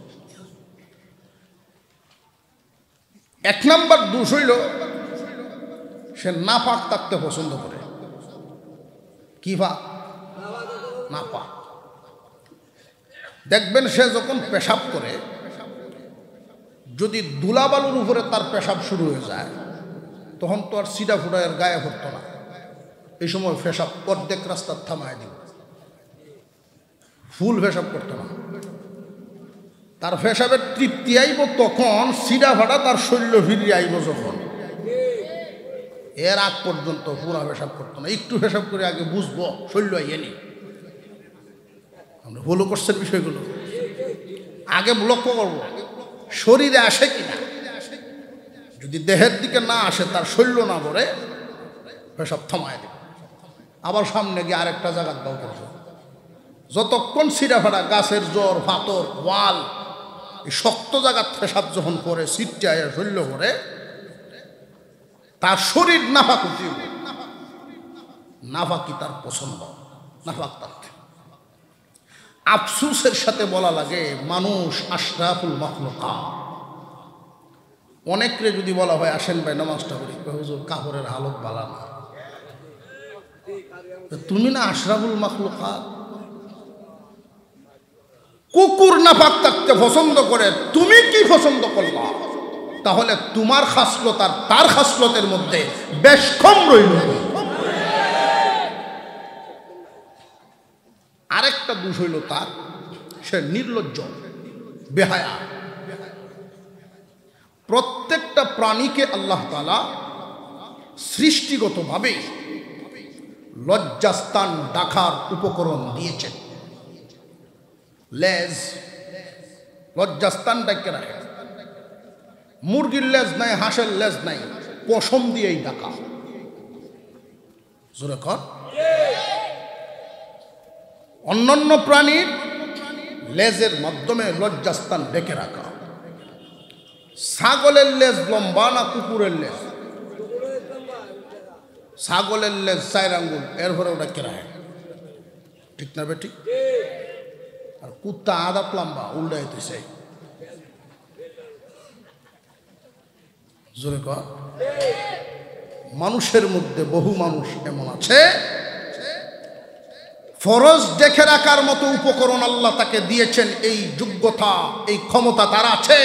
1 নাম্বার দোষ হইল সে নাপাক থাকতে পছন্দ করে। কি পাক? নাপাক। দেখবেন সে যখন পেশাব করে, যদি ধুলাবালুর উপরে তার পেশাব শুরু হয়ে যায়, তখন তো আর সিডা ফুটায়ের গায়ে ভরত না। এই সময় পেশাব অর্ধেক রাস্তার থামায় দিল, ফুল পেশাব করতো না। তার পেশাবের তৃপ্তি আইব তখন, সিডা ফাটা তার শৈল্য ফিরিয়ে আইব যখন। এর আগ পর্যন্ত পুরা পেশাব করতো না। একটু পেশাব করে আগে বুঝবো শৈল্য আইনি। আমরা ভুলও করছেন বিষয়গুলো, আগে লক্ষ্য করবো শরীরে আসে কিনা। যদি দেহের দিকে না আসে, তার শৈল্য না ভরে, পেশাব থামায় দেবে। আবার সামনে গিয়ে আরেকটা জায়গার দাও করবো। যতক্ষণ সিরা ফাটা গাছের জ্বর, ফাতর, ওয়াল, এই শক্ত জায়গার পেশাব যখন করে সিটটায় শৈল্য ভরে, তার শরীর নাফাক উঠিয়ে, নাফাকি তার পছন্দ, নাফাক তার। আফসুসের সাথে বলা লাগে মানুষ আশরাফুল মাখলুকাত। অনেকরে যদি বলা হয় আসেন ভাই নামাজটা করি, হুজুর কাপড়ের হালত ভালো না। তুমি না আশরাফুল মাখলুকাত? কুকুর নাপাক থাকতে পছন্দ করে, তুমি কি পছন্দ করলা? তাহলে তোমার খাসলত আর তার খাসলতের মধ্যে বেশ কম রইল। আরেকটা দোষ হইল তার, সে নির্লজ্জ, বেহায়া। প্রত্যেকটা প্রাণীকে আল্লাহ তাআলা সৃষ্টিগতভাবে লজ্জাস্থান রাখার উপকরণ দিয়েছেন। লেজ, লজ্জাস্থান ডাকে রাখে। মুরগির লেজ নাই, হাঁসের লেজ নাই, পশম দিয়েই ডাকা। জোরে কর। অন্যান্য প্রাণীর লেজের মাধ্যমে লজ্জাস্থান ডেকে রাখা। ছাগলের লেজ লম্বা না কুকুরের লেজ? ছাগলের লেজ 4 আঙ্গুল, এরপরে ওটা কেরায়, ঠিক না বেটি? আর কুত্তা আধা লম্বা, উল্টাইতেছে। জোরে কর। মানুষের মধ্যে বহু মানুষ এমন আছে, ফরজ দেখে রাখার মতো উপকরণ আল্লাহ তাকে দিয়েছেন, এই যোগ্যতা এই ক্ষমতা তার আছে।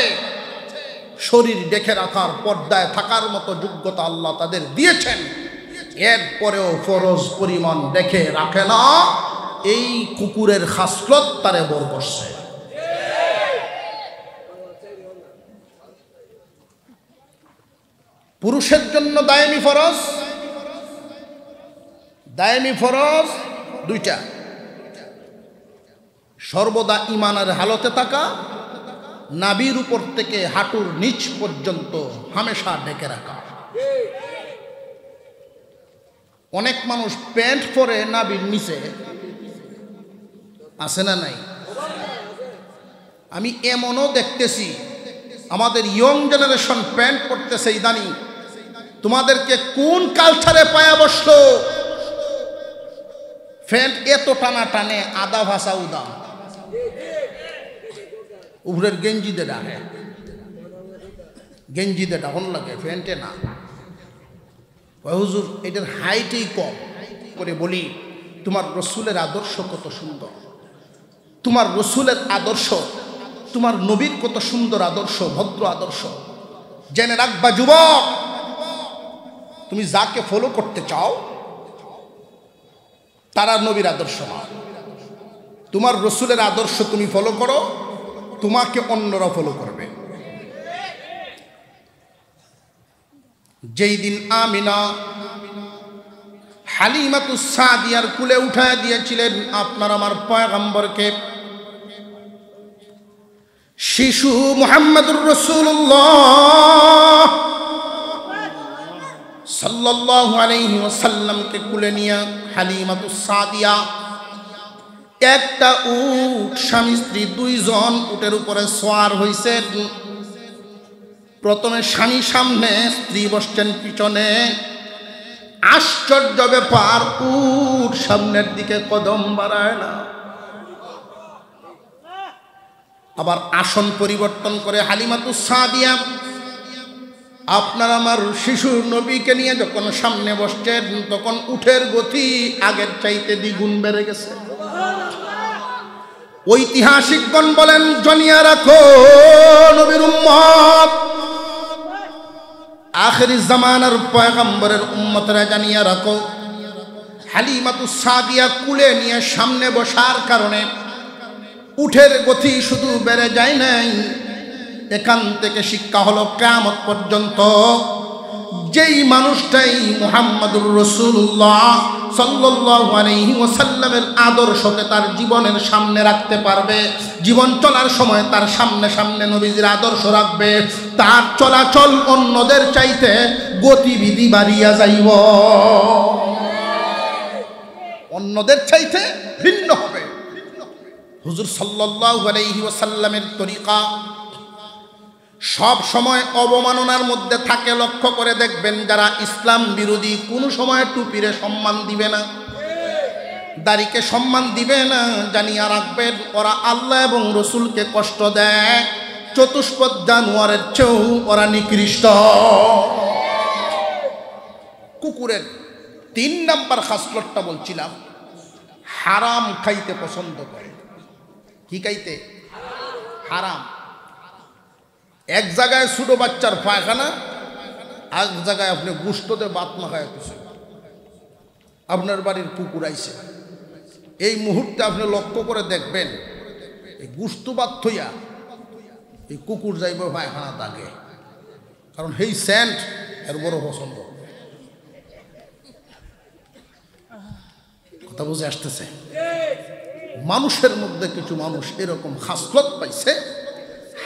শরীর দেখে রাখার, পর্দায় থাকার মতো যোগ্যতা আল্লাহ তাদের দিয়েছেন, এরপরেও ফরজ পরিমাণ দেখে রাখে না। এই কুকুরের খাসলত তারে বর করছে। পুরুষের জন্য দায়মি ফরজ, দায়মি ফরজ 2টা। সর্বদা ঈমানের হালতে থাকা, নাভির উপর থেকে হাঁটুর নিচ পর্যন্ত হামেশা ঢেকে রাখা। অনেক মানুষ প্যান্ট পরে নাভির নিচে আছে না নাই? আমি এমনও দেখতেছি আমাদের ইয়ং জেনারেশন প্যান্ট পরতেছে ইদানি। তোমাদেরকে কোন কালচারে পায়া বসলো? প্যান্ট এত টানা টানে, আদা ভাষা উদাম, উপরের গেঞ্জি দে ডাকে, গেঞ্জি দে ডাকন লাগে, প্যান্টে না। হুজুর এটার হাইটই কম করে বলি, তোমার রসুলের আদর্শ কত সুন্দর, তোমার রসুলের আদর্শ, তোমার নবীর কত সুন্দর আদর্শ, ভদ্র আদর্শ। জেনে রাখবা যুবক, তুমি যাকে ফলো করতে চাও তারা নবীর আদর্শ না। তোমার রসুলের আদর্শ তুমি ফলো করো, তোমাকে অন্যরা ফলো করবে। যেই দিন আমিনা হালিমাতুস সাদিয়ার কুলে উঠায় দিয়েছিলেন আপনার আমার পয়গম্বরকে, শিশু মুহাম্মদুর রাসূলুল্লাহ সাল্লাল্লাহু আলাইহি ওয়াসাল্লামকে কুলে নিয়ে হালিমাতুস সাদিয়া একটা উট, স্বামী স্ত্রী 2 জন উটের উপরে সওয়ার হইছেন। প্রথমে স্বামী সামনে, স্ত্রী বসছেন পিছনে। আশ্চর্য ব্যাপার, উট সামনের দিকে কদম বাড়ায় না, আবার আসন পরিবর্তন করে হালিমাতুস সাদিয়া আপনার আমার শিশুর নবীকে নিয়ে যখন সামনে বসছেন, তখন উটের গতি আগের চাইতে দ্বিগুণ বেড়ে গেছে। ঐতিহাসিকগণ বলেন, জানিয়া রাখো নবীর উম্মত, আখিরি জামানার পয়গম্বরের উম্মতরা জানিয়া রাখো, হালিমাতুস সাদিয়া কুলে নিয়ে সামনে বসার কারণে উটের গতি শুধু বেড়ে যায় নাই, এখান থেকে শিক্ষা হলো কিয়ামত পর্যন্ত যেই মানুষটাই মুহাম্মদুর রাসূলুল্লাহ সাল্লাল্লাহু আলাইহি ওয়াসাল্লামের আদর্শকে তার জীবনের সামনে রাখতে পারবে, জীবন চলার সময় তার সামনে সামনে নবীজির আদর্শ রাখবে, তার চলাচল অন্যদের চাইতে গতিবিধি বাড়িয়া যাইব, অন্যদের চাইতে ভিন্ন হবে। হুজুর সাল্লাল্লাহু আলাইহি ওয়াসাল্লামের তরিকা সব সময় অবমাননার মধ্যে থাকে। লক্ষ্য করে দেখবেন, যারা ইসলাম বিরোধী কোনো সময় টুপিরে সম্মান দিবে না, দাড়িকে সম্মান দিবে না, জানিয়া রাখবেন ওরা আল্লাহ এবং রসুলকে কষ্ট দেয়, চতুষ্পদ জানোয়ারের চেয়েও ওরা নিকৃষ্ট। কুকুরের 3 নাম্বার খাসলতটা বলছিলাম, হারাম খাইতে পছন্দ করে। কি খাইতে? হারাম। এক জায়গায় ছোট বাচ্চার পায়খানা, এক জায়গায় আপনি গুস্ততে বাত মাখায় কিছু, আপনার বাড়ির কুকুর আইছে, এই মুহূর্তে আপনি লক্ষ্য করে দেখবেন এই গুস্ত বাত থইয়া এই কুকুর যাইব পায়খানা দাগে, কারণ এই সেন্ট এর বড় পছন্দ। কথা বুঝে আসতেছে? মানুষের মধ্যে কিছু মানুষ এরকম খাসলত পাইছে,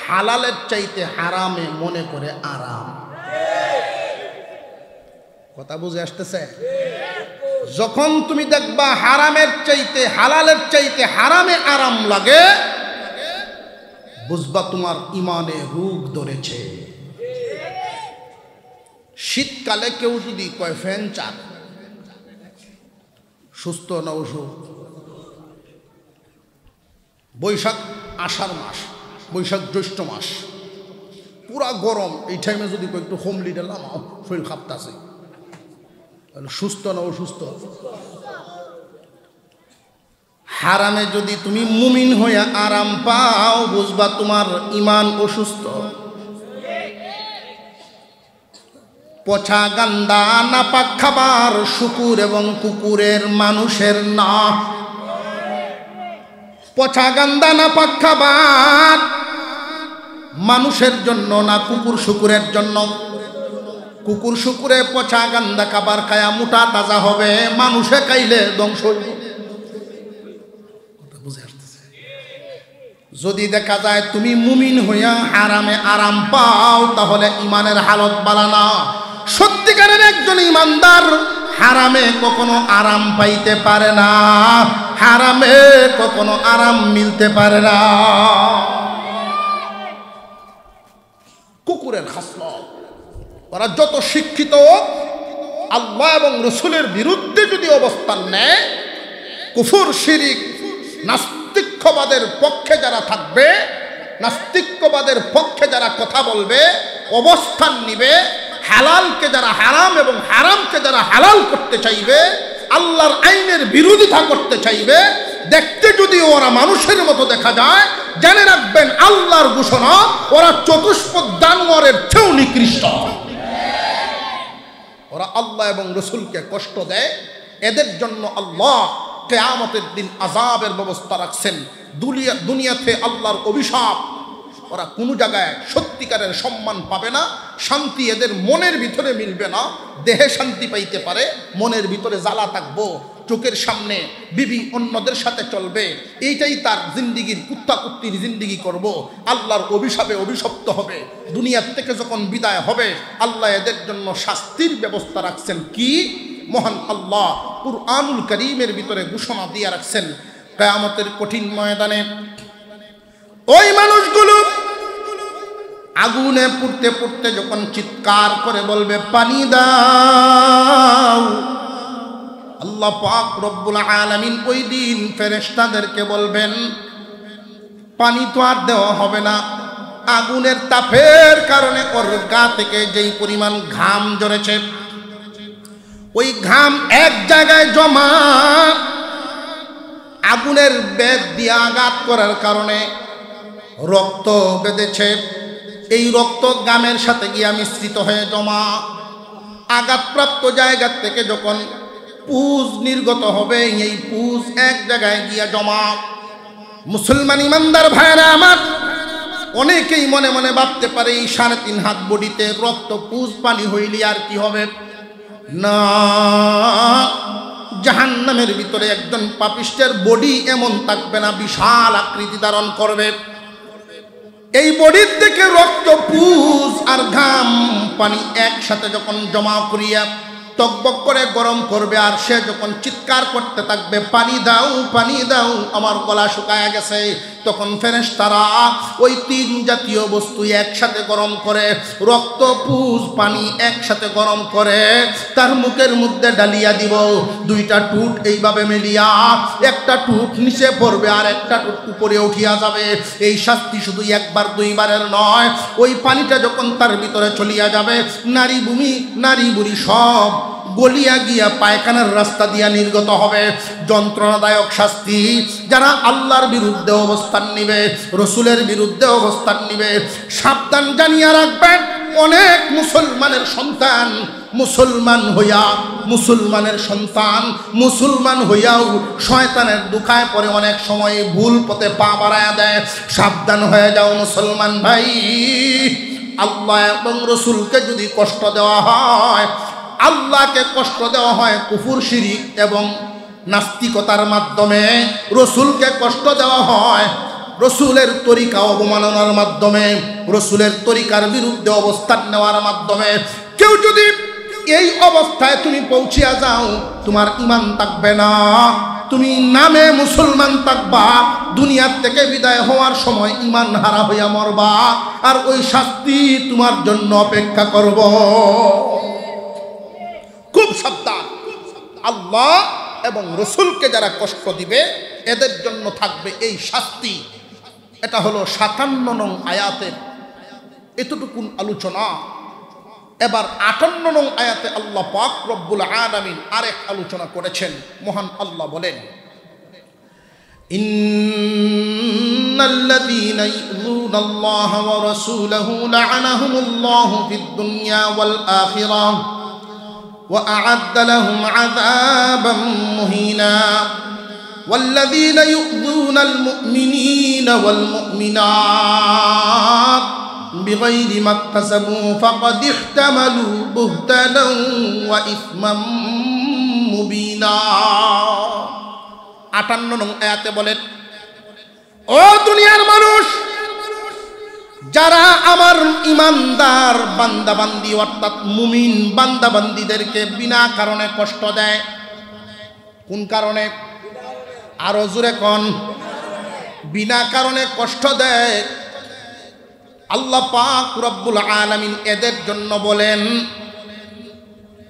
হালালের চাইতে হারামে মনে করে আরাম। কথা বুঝে আসতেছে? যখন তুমি দেখবা হারামের চাইতে হালালের চাইতে হারামে আরাম লাগে, বুঝবা তোমার ইমানে রোগ ধরেছে। শীতকালে কেউ যদি কয় ফ্যান চান, সুস্থ না অসুখ? বৈশাখ আষাঢ় মাস, বৈশাখ জ্যৈষ্ঠ মাস পুরা গরম, এই টাইমে যদি একটু হোমলি দিলাম শরীর কাঁপতাছে, সুস্থ না অসুস্থ? হারামে যদি তুমি মুমিন হইয়া আরাম পাও, বুঝবা তোমার ইমান অসুস্থ। পচা গান্দা নাপাক খাবার শুকুর এবং কুকুরের, মানুষের না। পচা গান্দা নাপাক খাবার মানুষের জন্য না, কুকুর শুকুরের জন্য। কুকুর শুকুরে পচা গান্দা খাবার খায়া মোটা তাজা হবে, মানুষে খাইলে ধ্বংস হইব। যদি দেখা যায় তুমি মুমিন হইয়া হারামে আরাম পাও, তাহলে ইমানের হালত বাড়ানা। সত্যিকারের একজন ইমানদার হারামে কখনো আরাম পাইতে পারে না, হারামে কখনো আরাম মিলতে পারে না। কুকুরের খাসলত, ওরা যত শিক্ষিত, আল্লাহ এবং রসুলের বিরুদ্ধে যদি অবস্থান নেয়, কুফর শিরিক নাস্তিক্যবাদের পক্ষে যারা থাকবে, নাস্তিক্যবাদের পক্ষে যারা কথা বলবে, অবস্থান নিবে, হালালকে যারা হারাম এবং হারামকে যারা হালাল করতে চাইবে, আল্লাহর আইনের বিরোধিতা করতে চাইবে, দেখতে যদি ওরা মানুষের মতো দেখা যায়, জেনে রাখবেন আল্লাহর ঘোষণা, ওরা চতুষ্পদ জানোয়ারের চেয়েও নিকৃষ্ট। ওরা আল্লাহ এবং রসুলকে কষ্ট দেয়, এদের জন্য আল্লাহ কিয়ামতের দিন আযাবের ব্যবস্থা রাখছেন। দুনিয়াতে আল্লাহর অভিশাপ, ওরা কোনো জায়গায় সত্যিকারের সম্মান পাবে না, শান্তি এদের মনের ভিতরে মিলবে না। দেহে শান্তি পাইতে পারে, মনের ভিতরে জ্বালা থাকবো, চোখের সামনে বিবি অন্যদের সাথে চলবে, এইটাই তার জিন্দিগির কুত্তা কুত্তির জিন্দিগি করব। আল্লাহর অভিশাপে অভিশপ্ত হবে। দুনিয়ার থেকে যখন বিদায় হবে, আল্লাহ এদের জন্য শাস্তির ব্যবস্থা রাখছেন। কি? মহান আল্লাহ কুরআনুল কারীমের ভিতরে ঘোষণা দিয়ে রাখছেন, কিয়ামতের কঠিন ময়দানে ওই মানুষগুলো আগুনে পুড়তে পুড়তে যখন চিৎকার করে বলবে পানি দাও, আল্লাহ পাক রব্বুল আলামিন ওই দিন ফেরেশতাদেরকে বলবেন পানি তো আর দেওয়া হবে না। আগুনের তাপের কারণে ওর গা থেকে যেই পরিমাণ ঘাম ঝরেছে, ওই ঘাম এক জায়গায় জমা, আগুনের বেদ দিয়ে আঘাত করার কারণে রক্ত বেঁধেছে, এই রক্ত ঘামের সাথে গিয়া মিশ্রিত হয়ে জমা। আঘাতপ্রাপ্ত জায়গা থেকে যখন পুজ নির্গত হবে, এই পুজ এক জায়গায় গিয়া জমা। মুসলমান ইমানদার ভাইরা আমার, অনেকেই মনে মনে ভাবতে পারে এই 3.5 হাত বডিতে রক্ত পুজ পানি হইলে আর কি হবে? না, জাহান্নামের ভিতরে একজন পাপিষ্টের বডি এমন থাকবে না, বিশাল আকৃতি ধারণ করবে। এই বডির থেকে রক্ত, পুজ আর ঘাম পানি একসাথে যখন জমা করিয়া টকবক করে গরম করবে, আর সে যখন চিৎকার করতে থাকবে পানি দাও পানি দাও, আমার গলা শুকায় গেছে, তখন ফেরেশতারা ওই 3 জাতীয় বস্তু একসাথে গরম করে, রক্ত, পুজ, পানি একসাথে গরম করে তার মুখের মধ্যে ডালিয়া দিব। 2টা টুট এইভাবে মেলিয়া, একটা টুট নিচে পড়বে আর একটা টুট উপরে উঠিয়া যাবে। এই শাস্তি শুধু 1বার 2বারের নয়। ওই পানিটা যখন তার ভিতরে চলিয়া যাবে, নারী ভূমি নারী বুড়ি সব গলিয়া গিয়া পায়খানার রাস্তা দিয়া নির্গত হবে। যন্ত্রণাদায়ক শাস্তি। যারা আল্লাহর বিরুদ্ধে অবস্থান নিবে, রসুলের বিরুদ্ধে অবস্থান নিবে, সাবধান জানিয়া রাখবেন। অনেক মুসলমানের সন্তান মুসলমান হইয়া, মুসলমানের সন্তান মুসলমান হইয়াও শয়তানের দুখায় পরে অনেক সময় ভুল পথে পা বাড়ায়া দেয়। সাবধান হয়ে যাও মুসলমান ভাই। আল্লাহ এবং রসুলকে যদি কষ্ট দেওয়া হয়, আল্লাহকে কষ্ট দেওয়া হয় কুফর শিরিক এবং নাস্তিকতার মাধ্যমে, রসুলকে কষ্ট দেওয়া হয় রসুলের তরিকা অবমাননার মাধ্যমে, রসুলের তরিকার বিরুদ্ধে অবস্থান নেওয়ার মাধ্যমে। কেউ যদি এই অবস্থায় তুমি পৌঁছিয়া যাও, তোমার ঈমান থাকবে না, তুমি নামে মুসলমান থাকবা, দুনিয়ার থেকে বিদায় হওয়ার সময় ঈমান হারা হইয়া মরবা, আর ওই শাস্তি তোমার জন্য অপেক্ষা করব। খুব সাবধান। আল্লাহ এবং রসুলকে যারা কষ্ট দিবে এদের জন্য থাকবে এই শাস্তি। এটা হলো 57 নং আয়াতের এতটুকুন আলোচনা। এবার 58 নং আয়াতে আল্লাহ পাক রব্বুল আলামিন আরেক আলোচনা করেছেন। মহান আল্লাহ বলেন, ইন্নাল্লাযীনা ইউযুনাল্লাহা ওয়া রাসূলাহু লা'আনাহুমুল্লাহু ফিদ দুনিয়া ওয়াল আখিরাহ ওয়া আ'আদ্দা লাহুম আযাবাম মুহিনা ওয়াল্লাযীনা ইউযুনাল মুমিনিনা ওয়াল মুমিনাত বিগাইরি মাকতাসাবু ফাকাদ ইহতামালু বুহতানান ওয়া ইসমান মুবিনা। 58 নং আয়াতে বলেন, ও দুনিয়ার মানুষ, যারা আমার ইমানদার বান্দাবান্দি অর্থাৎ মুমিন বান্দাবান্দিদেরকে বিনা কারণে কষ্ট দেয়। কোন কারণে? আরো জোরে কোন? বিনা কারণে কষ্ট দেয়। আল্লাহ পাক রব্বুল আলামিন এদের জন্য বলেন,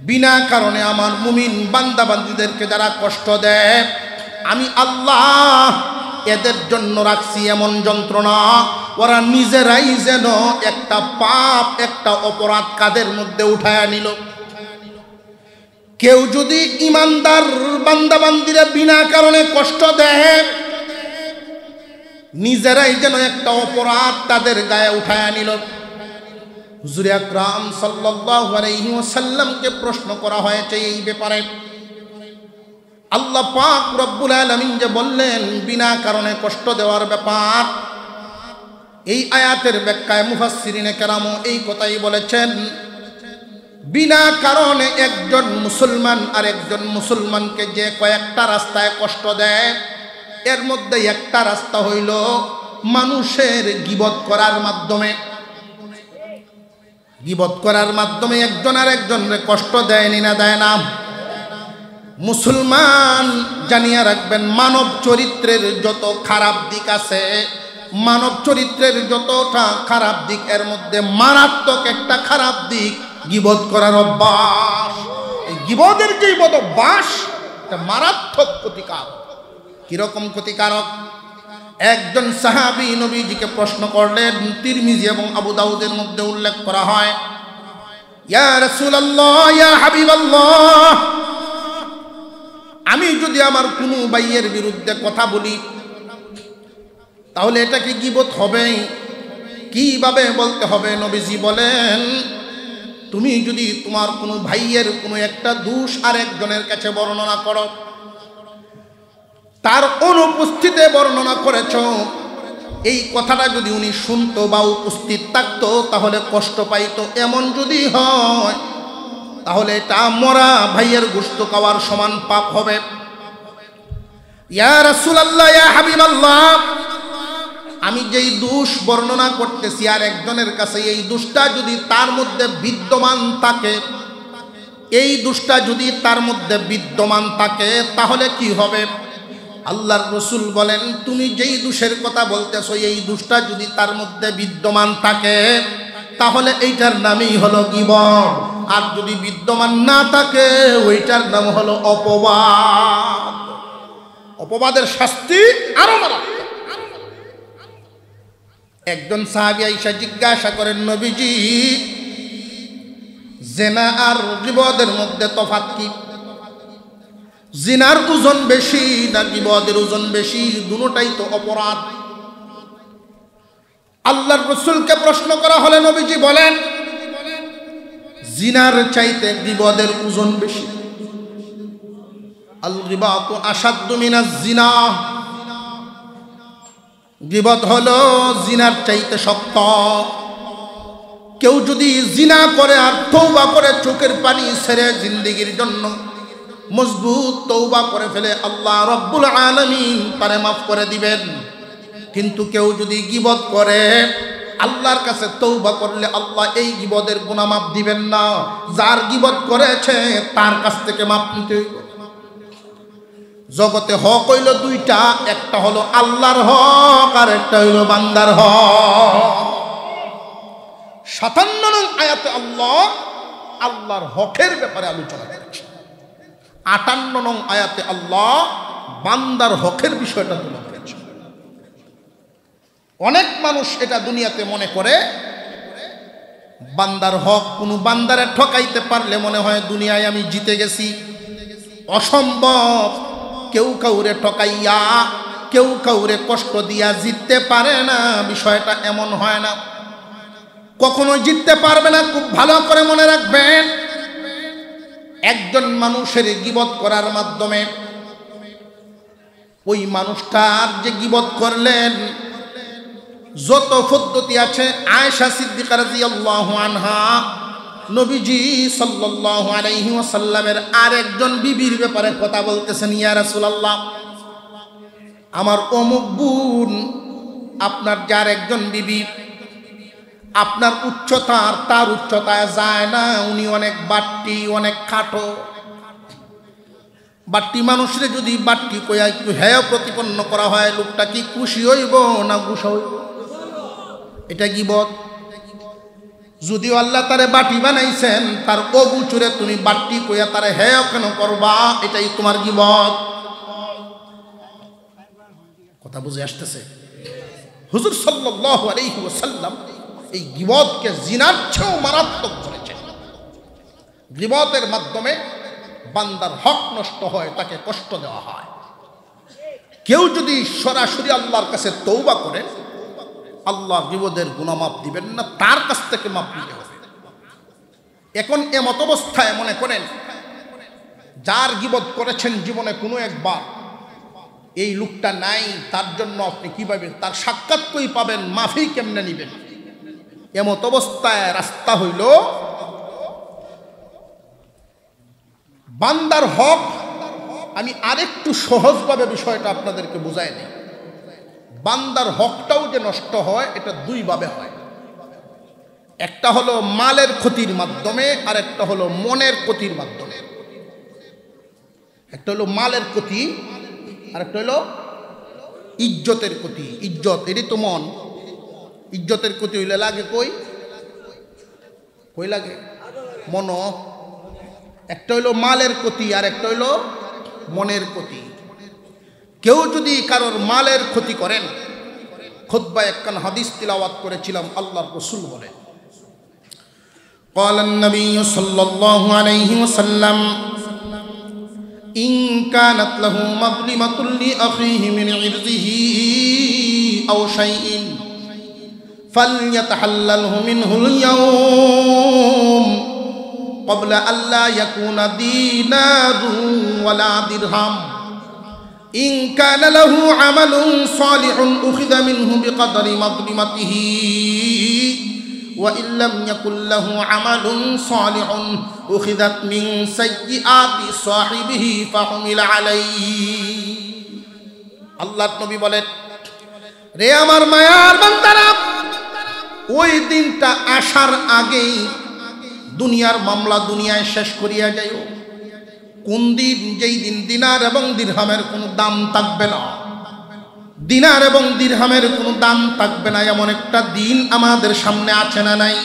বিনা কারণে আমার মুমিন বান্দাবান্দিদেরকে যারা কষ্ট দেয়, আমি আল্লাহ এদের জন্য রাখছি এমন যন্ত্রণা, ওরা নিজেরাই যেন একটা পাপ একটা অপরাধ কাদের মধ্যে উঠায়া নিল। কেউ যদি ইমানদার বান্দাবান্দিরা বিনা কারণে কষ্ট দেয়, নিজেরাই যেন একটা অপরাধ তাদের গায়ে উঠায়া নিল। হুজুর আকরাম সাল্লাল্লাহু আলাইহি ওয়াসাল্লামকে প্রশ্ন করা হয়েছে এই ব্যাপারে। আল্লাহ পাক রব্বুল আলামিন যে বললেন বিনা কারণে কষ্ট দেওয়ার ব্যাপার, এই আয়াতের ব্যাখ্যায় মুফাসসিরিনে কেরাম এই কথাই বলেছেন, বিনা কারণে একজন মুসলমান আর একজন মুসলমানকে যে কয়েকটা রাস্তায় কষ্ট দেয়, এর মধ্যে একটা রাস্তা হইল মানুষের গীবত করার মাধ্যমে। গীবত করার মাধ্যমে একজন আর একজনকে কষ্ট দেয়নি না দেয় না? মুসলমান জানিয়ে রাখবেন, মানব চরিত্রের যত খারাপ দিক আছে, মানব চরিত্রের যতটা খারাপ দিক, এর মধ্যে মারাত্মক একটা খারাপ দিক গীবত করার অভ্যাস। এই গীবতের যে অভ্যাস এটা মারাত্মক ক্ষতিকারক। কিরকম ক্ষতিকারক? একজন সাহাবী নবীজিকে প্রশ্ন করলেন, তিরমিজি এবং আবু দাউদের মধ্যে উল্লেখ করা হয়, ইয়া রাসূলুল্লাহ, ইয়া হাবিবাল্লাহ, আমি যদি আমার কোনো ভাইয়ের বিরুদ্ধে কথা বলি তাহলে এটা কি গীবত হবে? কিভাবে বলতে হবে? নবীজি বলেন, তুমি যদি তোমার কোনো ভাইয়ের কোনো একটা দোষ আরেকজনের কাছে বর্ণনা করো, তার অনুপস্থিতিতে বর্ণনা করেছ, এই কথাটা যদি উনি শুনতো বা উপস্থিত থাকতো তাহলে কষ্ট পাইতো, এমন যদি হয় তাহলে এটা মরা ভাইয়ের গোশত খাওয়ার সমান পাপ হবে। ইয়া রাসূলুল্লাহ, ইয়া হাবিবাল্লাহ, আমি যেই দোষ বর্ণনা করতেছি আর একজনের কাছে এই দোষটা যদি তার মধ্যে বিদ্যমান থাকে, এই দোষটা যদি তার মধ্যে বিদ্যমান থাকে তাহলে কি হবে? আল্লাহর রাসূল বলেন, তুমি যেই দোষের কথা বলতেছো এই দোষটা যদি তার মধ্যে বিদ্যমান থাকে তাহলে এইটার নামই হলো গীবত, আর যদি বিদ্যমান না থাকে ওইটার নাম হলো অপবাদ। অপবাদের শাস্তি আরো মারাত্মক। একজন সাহাবী আয়েশা জিজ্ঞাসা করেন, নবীজি, জিনা আর গীবতের মধ্যে তফাৎ কি? জিনার ওজন বেশি না গীবতের ওজন বেশি? দুটোটাই তো অপরাধ। আল্লাহর রাসূলকে প্রশ্ন করা হলে নবীজি বলেন, জিনার চাইতে গীবতের ওজন বেশি। আল গীবাতু আশাদ্দু মিনাজ জিনা, গীবত হলো জিনার চাইতে শক্ত। কেউ যদি জিনা করে আর তওবা করে চোখের পানি ছেড়ে জিন্দেগীর জন্য মজবুত তওবা করে ফেলে, আল্লাহ রব্বুল আলামিন তারে মাফ করে দিবেন। কিন্তু কেউ যদি গীবত করে আল্লাহর কাছে তওবা করলে আল্লাহ এই গীবতের গুনাহ মাফ দিবেন না। যার গীবত করেছে তার কাছ থেকে মাফ নিতে হইব। জগতে হক হইল দুইটা, একটা হলো আল্লাহর হক আর একটা হইল বান্দার হক। 57 নং আয়াতে আল্লাহ আল্লাহর হকের ব্যাপারে আলোচনা করেছে। 58 নং আয়াতে আল্লাহ বান্দার হকের বিষয়টা তুলে ধরেছেন। অনেক মানুষ এটা দুনিয়াতে মনে করে বান্দার হক, কোনো বান্দারে ঠকাইতে পারলে মনে হয় দুনিয়ায় আমি জিতে গেছি। অসম্ভব। কেউ কাউরে ঠকাইয়া, কেউ কাউরে কষ্ট দিয়া জিততে পারে না। বিষয়টা এমন হয় না, কখনো জিততে পারবে না। খুব ভালো করে মনে রাখবেন, একজন মানুষের গীবত করার মাধ্যমে ওই মানুষটার যে গীবত করলেন যত পদ্ধতি আছে, আয়েশা সিদ্দিকা রাদিয়াল্লাহু আনহা নবীজি সাল্লাল্লাহু আলাইহি ওয়াসাল্লামের আরেকজন বিবির ব্যাপারে কথা বলতেছেন, ইয়া রাসূলুল্লাহ, আমার অমুক বোন, আপনার যার একজন বিবি, আপনার উচ্চতার তার উচ্চতায় যায় না, উনি অনেক বাট্টি, অনেক খাটো। বাট্টি মানুষরে যদি বাট্টি কইয়া একটু হেয় প্রতিপন্ন করা হয়, লোকটা কি খুশি হইব না গুসা হইব? এটা গীবত। যদিও আল্লাহ তারে বাটি বানাইছেন, তার অগু চুরে তুমি বাট্টি কইয়া তারে হেয় কেন করবা? এটাই তোমার গীবত। কথা বুঝে আসতেছে? হুজুর সাল্লাল্লাহু আলাইহি ওয়াসাল্লাম এই গীবতকে জিনার চেয়েও মারাত্মক করেছেন। গীবতের মাধ্যমে বান্দার হক নষ্ট হয়, তাকে কষ্ট দেওয়া হয়। কেউ যদি সরাসরি আল্লাহর কাছে তওবা করে, আল্লাহ গীবতের গুনাহ মাফ দিবেন না, তার কাছ থেকে মাফ নিতে হবে। এখন এমত অবস্থায় মনে করেন যার গীবত করেছেন জীবনে কোনো একবার, এই লোকটা নাই, তার জন্য আপনি কিভাবে তার সাক্ষাৎ কই পাবেন, মাফি কেমনে নিবেন? এমত অবস্থায় রাস্তা হইল বান্দার হক। আমি আরেকটু সহজভাবে বিষয়টা আপনাদেরকে বুঝাই দিই। বান্দার হকটাও যে নষ্ট হয়, এটা দুইভাবে হয়। একটা হলো মালের ক্ষতির মাধ্যমে, আর একটা হলো মনের ক্ষতির মাধ্যমে। একটা হলো মালের ক্ষতি, আর একটা হলো ইজ্জতের ক্ষতি। ইজ্জত এটি তো মন। ইজ্জতের ক্ষতি হইলে লাগে কই কই লাগে? মন। একটা হইলো মালের ক্ষতি, আর একটা হইলো মনের ক্ষতি। কেউ যদি কারোর মালের ক্ষতি করেন, খুতবায় একখান হাদিস তিলাওয়াত করেছিলাম, আল্লাহর রাসূল বলেন, قال النبي صلى الله عليه وسلم إن كانت له مظلمة لأخيه من عرضه أو شيء فليتحلله منه اليوم قبل أن لا يكون دينار ولا درهم إن كان له عمل صالح أخذ منه بقدر مظلمته وإن لم يكن له عمل صالح أخذت من سيئات صاحبه فحمل عليه আল্লাহর নবী বলেন, রে আমার মায়ার বান্দারা, ওই দিনটা আসার আগেই দুনিয়ার মামলা দুনিয়ায় শেষ করিয়া যাইও। কোন দিন? যেই দিন দিনার এবং দিরহামের কোনো দাম থাকবে না। দিনার এবং দিরহামের কোনো দাম থাকবে না, এমন একটা দিন আমাদের সামনে আছে না নাই?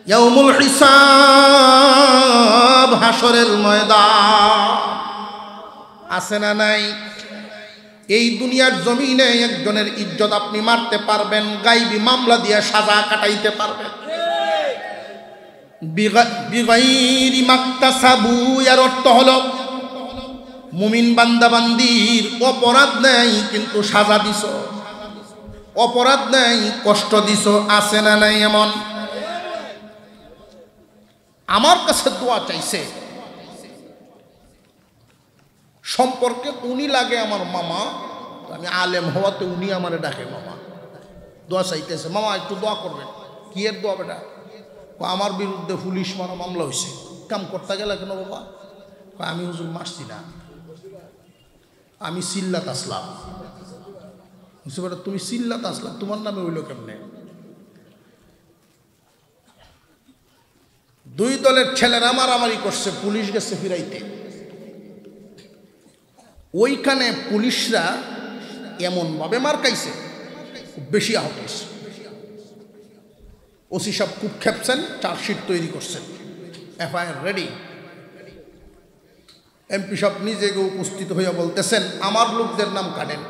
ইয়াউমুল হিসাব, হাসরের ময়দান আছে না নাই? এই দুনিয়ার জমিনে একজনের ইজ্জত আপনি মারতে পারবেন, গায়বী মামলা দিয়ে সাজা কাটাইতে পারবেন। বিগাইরি মাকতাসাবু, এর অর্থ হলো মুমিন বান্দা বান্দির অপরাধ নেই কিন্তু সাজা দিছ, অপরাধ নেই কষ্ট দিছ, আছে না নাই? এমন আমার কাছে দোয়া চাইছে, সম্পর্কে উনি লাগে আমার মামা, আমি আলেম হওয়াতে উনি আমারে ডাকে মামা। দোয়া চাইতেছে, মামা একটু দোয়া করবেন। কি এর দোয়া বেটা? আমার বিরুদ্ধে পুলিশ মারা মামলা হয়েছে, কাম করতে গেলে কেন বাবা? আমি হুজুর মারছি না, আমি সিল্লাত আসলাম। তুমি সিল্লাত আসলাম, তোমার নামে হইল কেমনে? দুই দলের ছেলেরা মারামারি করছে, পুলিশ গেছে ফিরাইতে। ওইখানে পুলিশরা এমনভাবে মার খাইছে, খুব বেশি আহত হয়েছে। ওসি সাহেব খুব খেপছেন, চার্জশিট তৈরি করছেন, এফআইআর রেডি। এমপি সাহেব নিজেকে উপস্থিত হইয়া বলতেছেন, আমার লোকদের নাম কাটেন,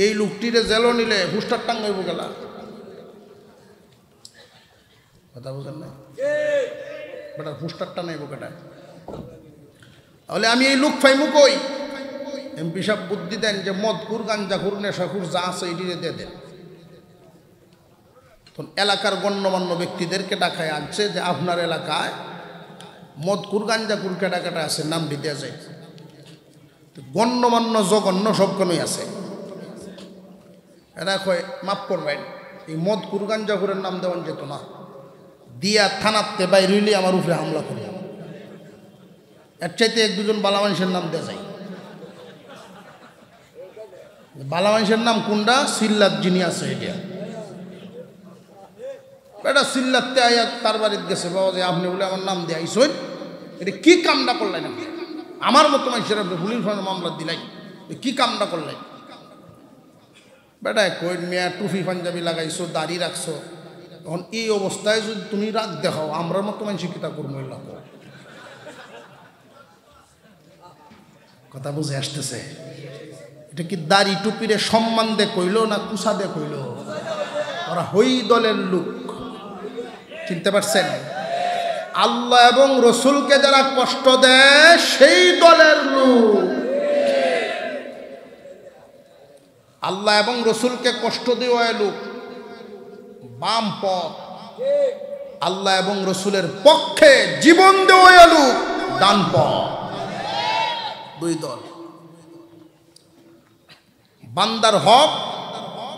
এই লোকটিরে জেল নিলে হুস্টার টাঙ্গাইব গেলা। কথা বুঝেন না, বেটা হুস্টারটা নেইব কেটা, তাহলে আমি এই লোক ফাইমু কই? এমপি সাহেব বুদ্ধি দেন যে মদকুর গাঞ্জাখুর নেশাখুর যা আছে এটিরে দিয়ে দেন। তখন এলাকার গণ্যমান্য ব্যক্তিদেরকে ডাকায় আনছে যে আপনার এলাকায় মদকুর গাঞ্জাখুর কেটা কেটা আছে, নাম দিতে যায়। গণ্যমান্য জঘন্য সবখানেই আছে। এরা কয় মাফ করবেন, এই মদকুর গাঞ্জাখুরের নাম দেওয়ান যেত না, দিয়া থানাতে বাইরে হইলে আমার উপরে হামলা করি, এর চাইতে এক দুজন বালা মানুষের নাম দেওয়া যায়। বালা মানুষের নাম কোনটা? সিল্লাত যিনি আছে এটা, এটা সিল্লাতে আয়া তার বাড়িতে গেছে, বাবা যে আপনি বলে আমার নাম দিয়ে আইসই, এটা কি কামটা করলেন? আপনি আমার মতো মানুষের আপনি পুলিশ মামলা দিলাই, কি কামটা করলেন? বেটা কই মেয়া টুপি পাঞ্জাবি লাগাইছো, দাড়ি রাখছো, তখন এই অবস্থায় যদি তুমি রাগ দেখাও, আমরা মতো মানুষ কিতা করবো? কথা বুঝে আসতেছে? এটা কি দাড়ি টুপিরে সম্মান দে কইল না কুসা দে কইল? ওরা হই দলের লোক, চিনতে পারছেন? আল্লাহ এবং রসুলকে যারা কষ্ট দেয় সেই দলের লোক। আল্লাহ এবং রসুলকে কষ্ট দেওয়া লোক বাম পথ, আল্লাহ এবং রসুলের পক্ষে জীবন দেওয়া লোক ডান পথ। দুই দল। বান্দার হক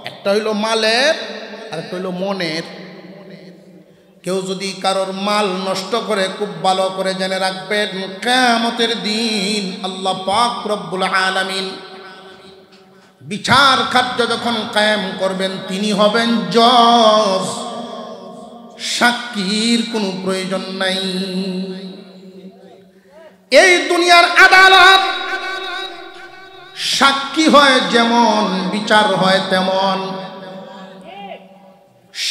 একটা হইল মালের, আর একটা হইল মনের। কেউ যদি কারোর মাল নষ্ট করে, খুব ভালো করে জেনে রাখবেন, কিয়ামতের দিন আল্লাহ পাক রব্বুল আলামিন বিচার কার্য যখন কায়েম করবেন, তিনি হবেন জজ, সাক্ষীর কোনো প্রয়োজন নাই। এই দুনিয়ার আদালত সাক্ষী হয় যেমন, বিচার হয় তেমন।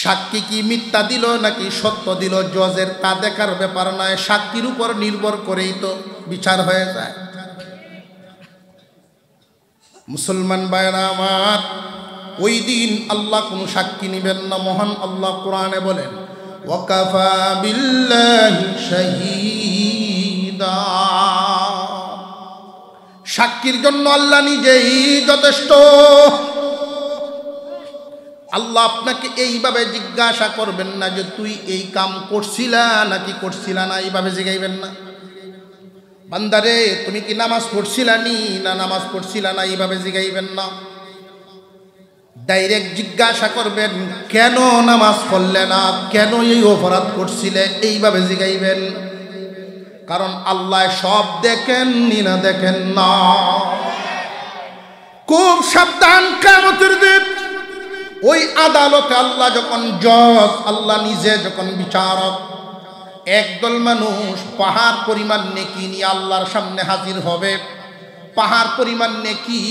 সাক্ষী কি মিথ্যা দিল নাকি সত্য দিল, জজের তা দেখার ব্যাপার নয়, সাক্ষীর উপর নির্ভর করেই তো বিচার হয়ে যায়। মুসলমান ভাইরা আমার, ওই দিন আল্লাহ কোনো সাক্ষী নিবেন না। মহান আল্লাহ কোরআনে বলেন, ওয়াকাফা বিল্লাহি শাহীদা, সাক্ষীর জন্য আল্লাহ নিজেই যথেষ্ট। আল্লাহ আপনাকে এইভাবে জিজ্ঞাসা করবেন না যে তুই এই কাম করছিলা নাকি করছিলা না, এইভাবে জিগাইবেন না। বান্দারে তুমি কি নামাজ পড়ছিলা নি না নামাজ পড়ছিলা না, এইভাবে জিগাইবেন না। ডাইরেক্ট জিজ্ঞাসা করবেন, কেন নামাজ পড়লে না, কেন এই অপরাধ করছিলে, এইভাবে জিগাইবেন। কারণ আল্লাহ সব দেখেন নি না দেখেন না। খুব সাবধান, কিয়ামতের দিন ওই আদালতে আল্লাহ যখন জজ, আল্লাহ নিজে যখন বিচারক, একদল মানুষ পাহাড় পরিমাণ নেকি নিয়ে আল্লাহর সামনে হাজির হবে। পাহাড় পরিমাণ নেকি,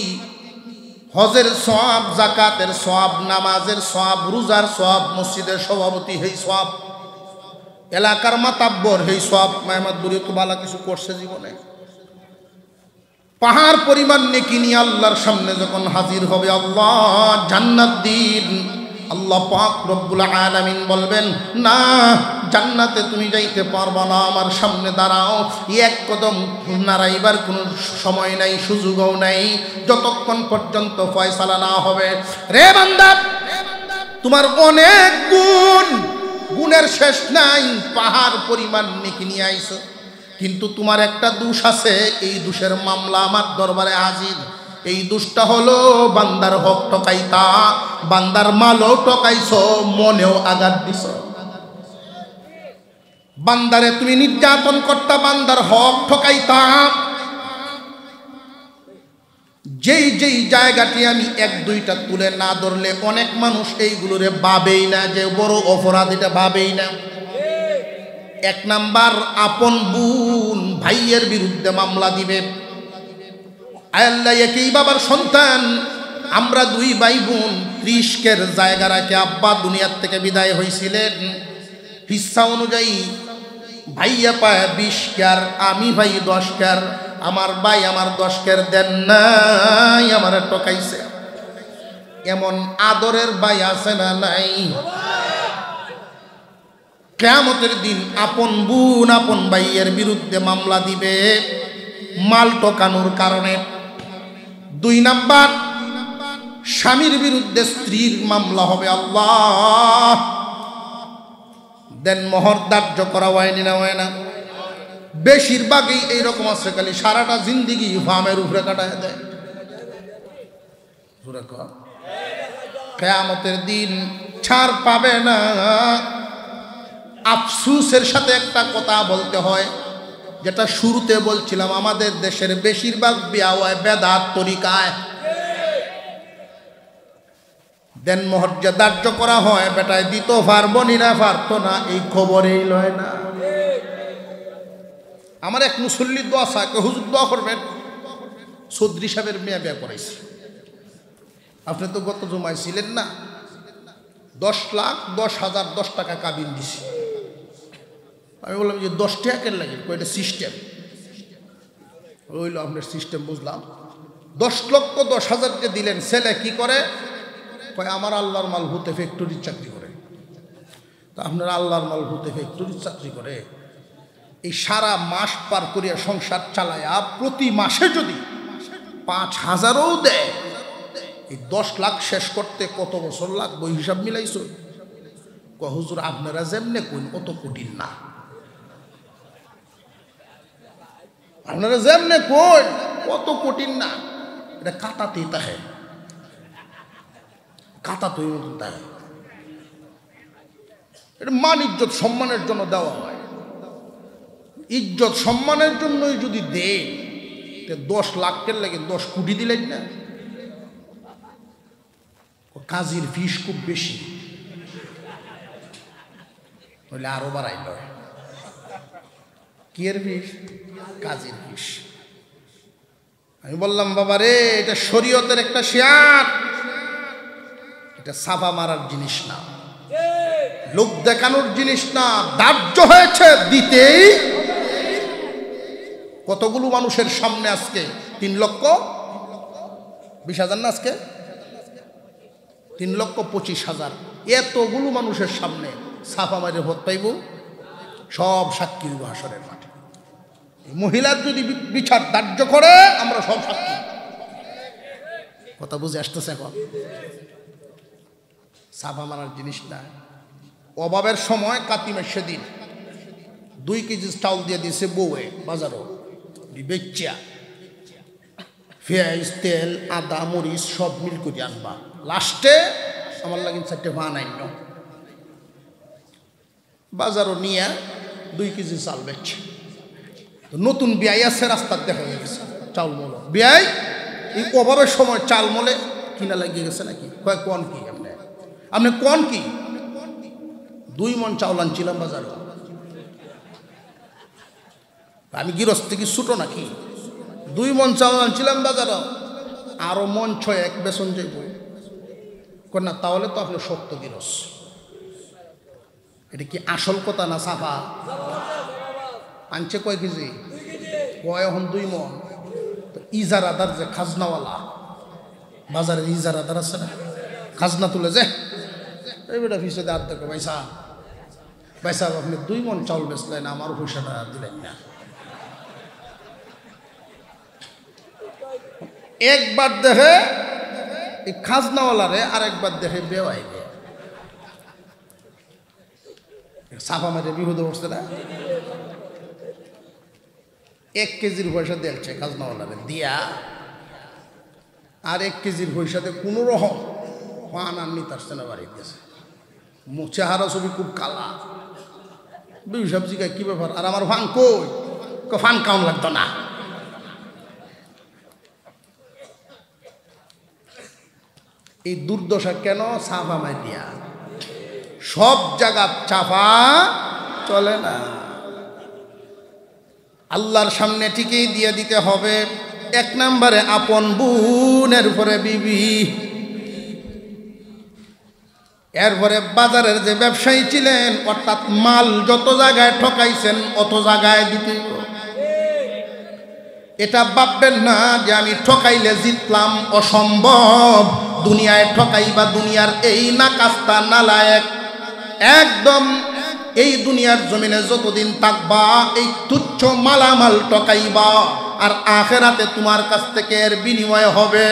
হজের সওয়াব, যাকাতের সওয়াব, নামাজের সওয়াব, রোজার সওয়াব, মসজিদের সভাপতি হেই সওয়াব, এলাকার মাতাব্বর হেই সওয়াব। মেহমদ বুড়ি তো ভালো কিছু করছে জীবনে। পাহাড় পরিমাণ নেকি নিয়ে আল্লাহর সামনে যখন হাজির হবে, আল্লাহ জান্নাত দিন। আল্লাহ পাক রব্বুল আলামিন বলবেন, না জান্নাতে তুমি যাইতে পারবা না, আমার সামনে দাঁড়াও। এক কদম নাড়াইবার কোনো সময় নাই, সুযোগও নাই, যতক্ষণ পর্যন্ত ফয়সালা না হবে। রে বান্দা, তোমার অনেক গুণ, গুণের শেষ নাই, পাহাড় পরিমাণ নেকি নিয়ে আইছো, কিন্তু তোমার একটা দোষ আছে। এই দোষের মামলা আমার দরবারে হাজির। এই দোষটা হলো বান্দার হক ঠকাইতা, বান্দার মালও ঠকাইছো, মনেও আঘাত দিছ। বান্দারে তুমি নির্যাতন করতা, বান্দার হক ঠকাইতা। যেই যেই জায়গাটি আমি এক দুইটা তুলে না ধরলে অনেক মানুষ এইগুলোরে ভাবেই না যে বড় অপরাধ, এটা ভাবেই না। এক নাম্বার, আপন বোন ভাইয়ের বিরুদ্ধে মামলা দিবে। আল্লাহ একই বাবার সন্তান, আমরা দুই ভাই বোন, 30 জায়গা রাখে আব্বা দুনিয়ার থেকে বিদায় হয়েছিলেন। হিস্সা অনুযায়ী ভাইয়া পায় 20 কেয়ার, আমি ভাই 10 কেয়ার, আমার ভাই আমার 10 কেয়ার দেন নাই, আমার টকাইছে। এমন আদরের ভাই আছে না নাই? কিয়ামতের দিন আপন বোন আপন ভাইয়ের বিরুদ্ধে মামলা দিবে মাল টকানোর কারণে। 2 নাম্বার, স্বামীর বিরুদ্ধে স্ত্রীর মামলা হবে। আল্লাহ দেন মোহর ধার্য করা হয়নি না হয় না? বেশিরভাগই এইরকম আছে, খালি সারাটা জিন্দিগি ফার্মের উপরে কাটায় দেয়। কিয়ামতের দিন ছাড় পাবে না। আফসুসের সাথে একটা কথা বলতে হয়, যেটা শুরুতে বলছিলাম, আমাদের দেশের বেশিরভাগ বিয়া হয় বেদাত তরিকায়। দেন মহর্যা ধার্য করা হয়, বেটায় দিত পারবো নি না পারতো না, এই খবরেই লয় না। আমার এক মুসল্লির দোয়া চাকে, হুজুর দোয়া করবেন, চৌধুরী সাহেবের মেয়ে বিয়া করাইছি। আপনি তো গত জমায় ছিলেন না, 10,10,010 টাকা কাবিন দিছি। আমি বললাম যে 10 টাকা কেন লাগে? এটা সিস্টেম। ওইল আপনার সিস্টেম বুঝলাম। 10,10,000 যে দিলেন, ছেলে কি করে? কয় আমার আল্লাহর মাল ভূতে ফ্যাক্টরির চাকরি করে। তো আপনার আল্লাহর মাল ভূতে ফ্যাক্টরির চাকরি করে, এই সারা মাস পার করিয়া সংসার চালায়, প্রতি মাসে যদি 5,000ও দেয়, এই 10 লাখ শেষ করতে কত বছর লাগবে হিসাব মিলাইছ? হুজুর আপনারা যেমনে কইন কত কঠিন না, আপনারা যেমনে কইন কত কঠিন না। এটা কাটাতেই তাহে, কাটা তৈরি মতন তাহে। এটা মান ইজ্জত সম্মানের জন্য দেওয়া হয়। ইজ্জত সম্মানের জন্যই যদি দেয়, 10 লাখের লাগে 10 কোটি দিলেন না। কাজীর ফিস খুব বেশি বলে আরো বাড়াইল। কি এর ফিস? কাজীর ফিস। আমি বললাম বাবা রে, এটা শরীয়তের একটা শিয়ার, এটা ছাপা মারার জিনিস না, লোক দেখানোর জিনিস না। ধার্য হয়েছে দিতেই। কতগুলো মানুষের সামনে আজকে 3,20,000 না, আজকে 3,25,000, এতগুলো মানুষের সামনে ছাপা মারে ভোট পাইব, সব সাক্ষী হাসরের মাঠে। মহিলার যদি বিচার ধার্য করে, আমরা সব সাক্ষী। কথা বুঝে আসতেছে এখন? ছাপা মারার জিনিস না। অভাবের সময় কাতিমের সেদিন 2 কেজি চাউল দিয়ে দিয়েছে বউয়ে বাজারও, বেচ্চা পেঁয়াজ তেল আদা মরিচ সব মিল করে আনবা। লাস্টে আমার লাগে 4টে ভান আইন বাজারও নিয়ে 2 কেজি চাল বেচছে। নতুন বিয়াই আছে, রাস্তার দেখা হয়ে গেছে চাউল মলো। বিয়াই এই অভাবের সময় চাল মলে কিনা লাগিয়ে গেছে নাকি? কয় কোন কি আপনি কোন কি? 2 মণ চাউল আনছিলাম বাজারে। আমি গৃহস্থ কি ছুটো নাকি? 2 মণ চাউল আনছিলাম বাজারে, আরো মন 6 বেসন যাইব না, তাহলে তো আপনি শক্ত গৃহস্থ। এটা কি আসল কথা না সাফা? আনছে কয় কেজি? কয় এখন 2 মণ। তো ইজারাদার যে খাজনাওয়ালা, বাজারের ইজারাদার আছে না, খাজনা তুলে যে এই বেটা ফিসে দাঁত দেখো, ভাই সাহেব আপনি 2 মণ চাউল বেচলেন, আমার পয়সাটা দিলেন না। একবার দেখে এই খাজনাওয়ালারে, আর একবার দেখে বেওয়াইবে। সাফা মেরে বিহুদে বসছে না। 1 কেজির পয়সা দিয়েছে খাজনাওয়ালারে দিয়া, আর 1 কেজির পয়সাতে কোনো রকম পান আর নিতে আসছে না বাড়িতে। চেহারা ছবি খুব কালা। বিহু সবজি গায়ে কি ব্যাপার? আর আমার ফান কই? ফান কাউন লাগতো না। এই দুর্দশা কেন? সাফা মাই দিয়া। সব জায়গা চাপা চলে না, আল্লাহর সামনে ঠিকই দিয়ে দিতে হবে। 1 নম্বরে আপন বোনের উপরে বিবি, এরপরে বাজারের যে ব্যবসায়ী ছিলেন, অর্থাৎ মাল যত জায়গায় ঠকাইছেন অত জায়গায় দিতে। এটা ভাববেন না যে আমি ঠকাইলে জিতলাম, অসম্ভব। দুনিয়ায় ঠকাইবা, দুনিয়ার এই নাকাস্তা নালায়েক একদম এই দুনিয়ার জমিনে যতদিন থাকবা এই তুচ্ছ মালামাল ঠকাইবা, আর আখেরাতে তোমার কাছ থেকে এর বিনিময় হবে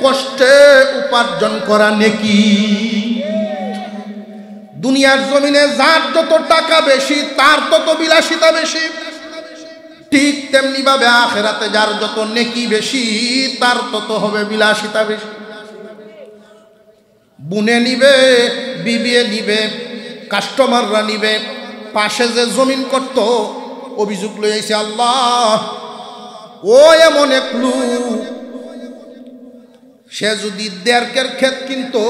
কষ্টে উপার্জন করা নেকি। দুনিয়ার জমিনে যার যত টাকা বেশি তার তত বিলাসিতা বেশি, ঠিক তেমনি ভাবে আখেরাতে যার যত নেকি বেশি তার তত হবে বিলাসিতা বেশি। বুনে নিবে, বিবিয়ে নিবে, কাস্টমাররা নিবে। পাশে যে জমিন করত অভিযোগ লইছে, আল্লাহ ও এমন এক লোক, সে যদি 1.5 কের ক্ষেত কিনতো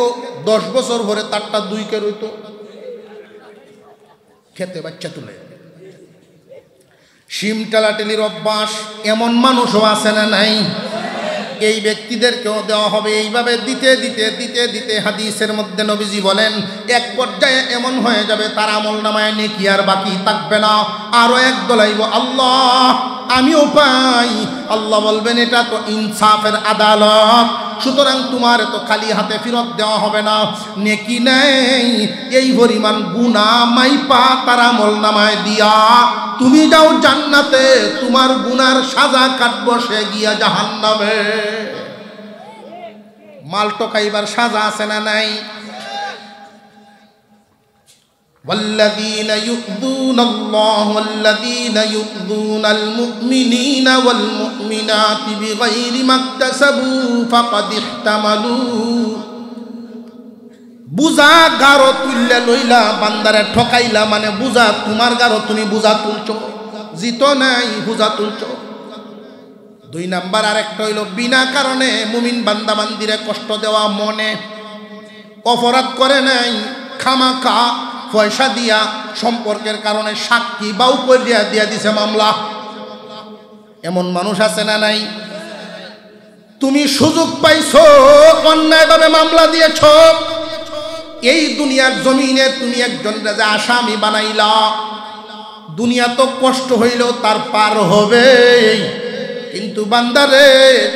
10 বছর ভরে তারটা 2 কের হইতো। খেতে বাচ্চা তুলে শিম টেলাটেলির অভ্যাস এমন মানুষও আছে না নাই? এই ব্যক্তিদেরকেও দেওয়া হবে। এইভাবে দিতে দিতে দিতে দিতে হাদিসের মধ্যে নবীজি বলেন এক পর্যায়ে এমন হয়ে যাবে তার আমল নামায় নেকি আর বাকি থাকবে না। আরো এক দলাইব, আল্লাহ আমিও পাই। আল্লাহ বলবেন এটা তো ইনসাফের আদালত, সুতরাং তোমার তো খালি হাতে ফেরত দেওয়া হবে না, নেকি নেই এই পরিমাণ গুনাহ মাইপা তার আমল নামায় দিয়া তুমি যাও জান্নাতে, তোমার গুনার সাজা কাটবো সে গিয়া জাহান্নামে। মাল টকাইবার সাজা আছে না নাই? والذين يؤذون الله والذين يؤذون المؤمنين والمؤمنات بغير ما اكتسبوا فقد احتملوا। বুঝা গারো তুললে লইলা বান্দারে ঠকাইলা মানে বুঝা তোমার গারো, তুমি বুঝা তুলছো, জিতো নাই বুঝা তুলছো। 2 নাম্বার আরেকটা হইল বিনা কারণে মুমিন বান্দা বান্দিরে কষ্ট দেওয়া। মনে অপরাধ করে নাই, খামাখা পয়সা দিয়া সম্পর্কের কারণে সাক্ষী বাউ করিয়া দিয়া দিছে মামলা। এমন মানুষ আছে না নাই? তুমি সুযোগ পাইছো, অন্যায়ভাবে মামলা দিয়েছ, এই দুনিয়ার জমিনে তুমি একজন রাজা আসামি বানাইলা। দুনিয়া তো কষ্ট হইল তার পার হবে, কিন্তু বান্দারে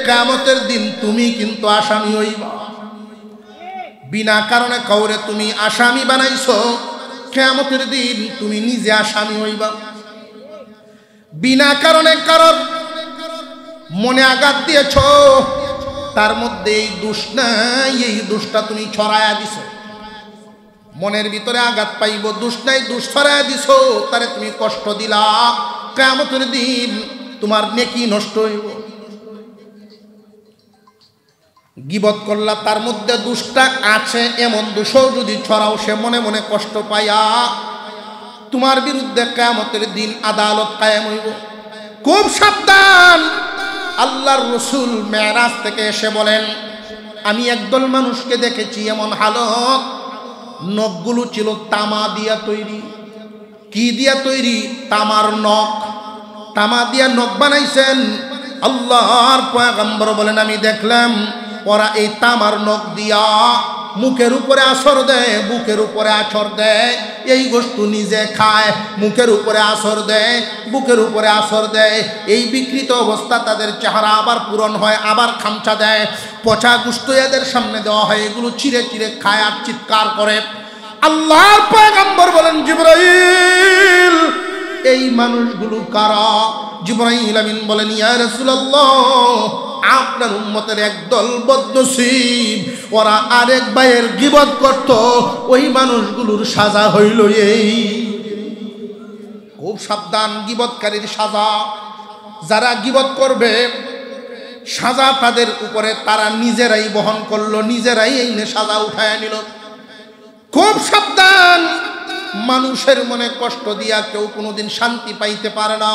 কিয়ামতের দিন তুমি কিন্তু আসামি হইবা। বিনা কারণে কাউরে তুমি আসামি বানাইছো, কিয়ামতের দিন তুমি নিজে আসামি হইবা। বিনা কারণে কারোর মনে আঘাত দিয়েছ, তার মধ্যে এই দোষ নাই, এই দোষটা তুমি ছড়ায়া দিছো। মনের ভিতরে আঘাত পাইব, দোষ নাই, দোষ ছড়ায়া দিছো, তারে তুমি কষ্ট দিলা, কিয়ামতের দিন তোমার নেকি নষ্ট হইব। গীবত করলা, তার মধ্যে দোষটা আছে, এমন দোষও যদি ছড়াও সে মনে মনে কষ্ট পাইয়া তোমার বিরুদ্ধে কিয়ামতের দিন আদালত কায়েম হইব। খুব সাবধান। আল্লাহর রাসূল মেরাজ থেকে এসে বলেন আমি একদল মানুষকে দেখেছি এমন হালত, নখগুলো ছিল তামা দিয়া তৈরি। কি দিয়া তৈরি? তামার নখ। তামা দিয়া নখ বানাইছেন। আল্লাহর পয়গম্বর বলেন আমি দেখলাম ওরা এই তামার নখ দিয়া মুখের উপরে আসর দেয়, বুকের উপরে আছর দেয়, এই গোশত নিজে খায়, মুখের উপরে আসর দেয়, বুকের উপরে আসর দেয়। এই বিকৃত অবস্থা তাদের চেহারা আবার পূরণ হয়, আবার খামচা দেয়, পচা গোশত এদের সামনে দেওয়া হয়, এগুলো চিরে চিরে খায় আর চিৎকার করে। আল্লাহর পয়গম্বর বলেন জিবরাইল এই মানুষগুলো কারা? জিবরাইল আমিন বলেন ইয়া রাসূলুল্লাহ আপনার উম্মতের একদল বদনসিব, ওরা আরেক ভাইয়ের গীবত করত, ওই মানুষগুলোর সাজা হইল এই। খুব সাবধান, গীবতকারীর সাজা। যারা গীবত করবে সাজা তাদের উপরে তারা নিজেরাই বহন করলো, নিজেরাই এই সাজা উঠায় নিল। খুব সাবধান। মানুষের মনে কষ্ট দিয়া কেউ কোনোদিন শান্তি পাইতে পারে না।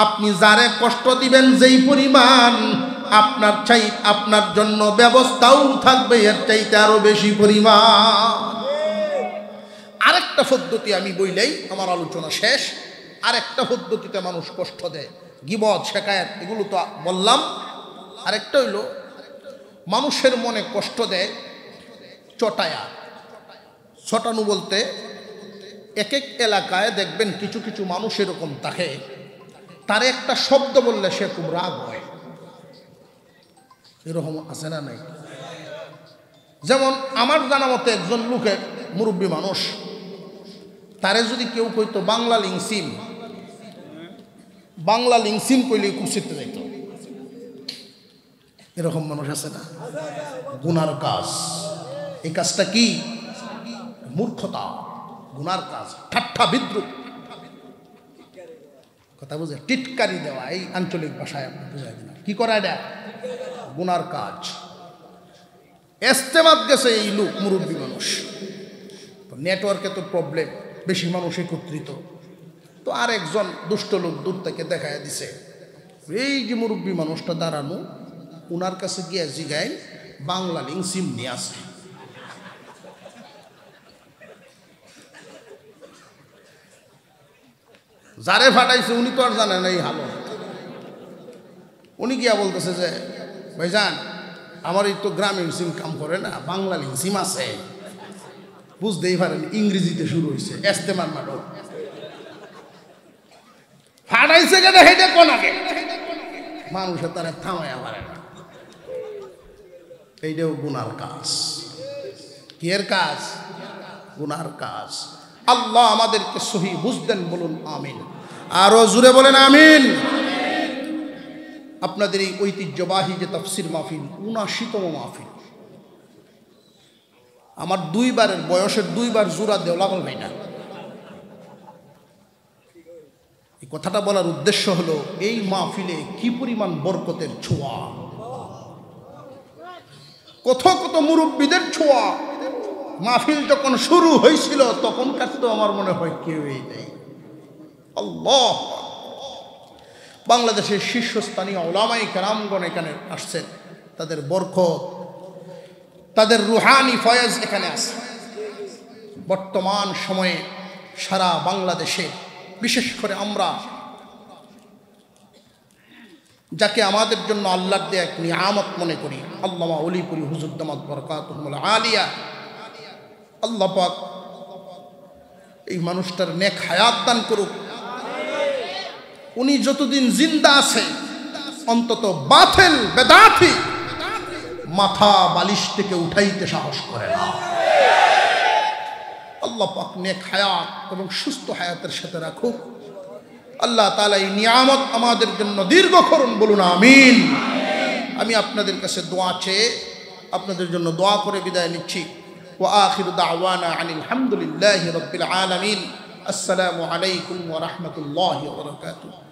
আপনি যারে কষ্ট দিবেন যেই পরিমাণ, আপনার জন্য ব্যবস্থাও থাকবে এর চাইতে আরো বেশি পরিমাণ। আরেকটা পদ্ধতি আমি বইলেই আমার আলোচনা শেষ। আরেকটা পদ্ধতিতে মানুষ কষ্ট দেয়, গীবত, শিকায়াত, এগুলো তো বললাম। আরেকটা হইল মানুষের মনে কষ্ট দেয় চটায়া। ছটানো বলতে এক এক এলাকায় দেখবেন কিছু কিছু মানুষ এরকম থাকে, তার একটা শব্দ বললে সে খুব রাগ হয়, এরকম আছে না নাই? যেমন আমার জানা মতে একজন লোকের মুরব্বী মানুষ, তারে যদি কেউ কইতো বাংলা লিংসিম কইলে কুচিতে যাইত, এরকম মানুষ আছে না? গুনার কাজ, এই কাজটা কি? মূর্খতা, গুনার কাজ, ঠাট্টা বিদ্রুপ, কথা বুঝে, টিটকারি দেওয়া, এই আঞ্চলিক ভাষায় বুঝাই না কি করা, এটা গুনার কাজ। ইস্তেমাত গেছে এই লোক মুরব্বী মানুষ, নেটওয়ার্কে তো প্রবলেম, বেশি মানুষ একত্রিত, তো আর একজন দুষ্ট লোক দূর থেকে দেখায় দিছে, এই যে মুরব্বী মানুষটা দাঁড়ানো, উনার কাছে গিয়ে জিগায় বাংলা লিংসিম নিয়ে আসে। যারে ফাটাইছে উনি তো আর জানেন এই হালত, উনি গিয়া বলতেছে যে ভাইজান আমার এই তো গ্রামীণ সিম কাম করে না, বাংলা লিংসিম আছে। বুঝতেই পারেন ইংরেজিতে শুরু হয়েছে, এস্তেমার নাটক। ফাটাইছে কেন হেঁটে কোন আগে মানুষের তারা থামাইয়া পারে না, এইটাও গুনার কাজ। কি এর কাজ? গুনার কাজ। আল্লাহ আমাদেরকে সহি বুঝদেন, বলুন আমিন। আরো জুড়ে বলেন আমিন। আপনাদের এই ঐতিহ্যবাহী যে তাফসির মাহফিল, ৭৯তম মাহফিল, আমার দুইবারের বয়সের দুইবার জোড়া দেওয়া বলবে না। এই কথাটা বলার উদ্দেশ্য হলো এই মাহফিলে কি পরিমাণ বরকতের ছোঁয়া, কত কত মুরব্বীদের ছোঁয়া। মাহফিল যখন শুরু হয়েছিল তখনকার তো আমার মনে হয় কেউই নেই। আল্লাহ, বাংলাদেশের শীর্ষস্থানীয় উলামায়ে কেরামগণ এখানে আসছেন, তাদের বরকত, তাদের রুহানি ফয়েজ এখানে আছে। বর্তমান সময়ে সারা বাংলাদেশে, বিশেষ করে আমরা যাকে আমাদের জন্য আল্লাহর দেয়া এক নিয়ামত মনে করি, আল্লামা অলিপুরি হুজুর দামাত বরকাতুহুল আলিয়া, আল্লাহ পাক এই মানুষটার নেক হায়াত দান করুক। উনি যতদিন জিন্দা আছে অন্তত বাতিল বেদাতি মাথা বালিশ থেকে উঠাইতে সাহস করে না। আল্লাহ পাক নেক হায়াত এবং সুস্থ হায়াতের সাথে রাখুক। আল্লাহ তাআলা এই নিয়ামত আমাদের জন্য দীর্ঘ করুন, বলুন আমিন। আমি আপনাদের কাছে দোয়া চেয়ে আপনাদের জন্য দোয়া করে বিদায় নিচ্ছি। ওয়া আখিরু দাওয়ানা আনিল হামদুলিল্লাহি রাব্বিল আলামিন। আসসালামু আলাইকুম ওয়া রাহমাতুল্লাহি ওয়া বারাকাতুহু।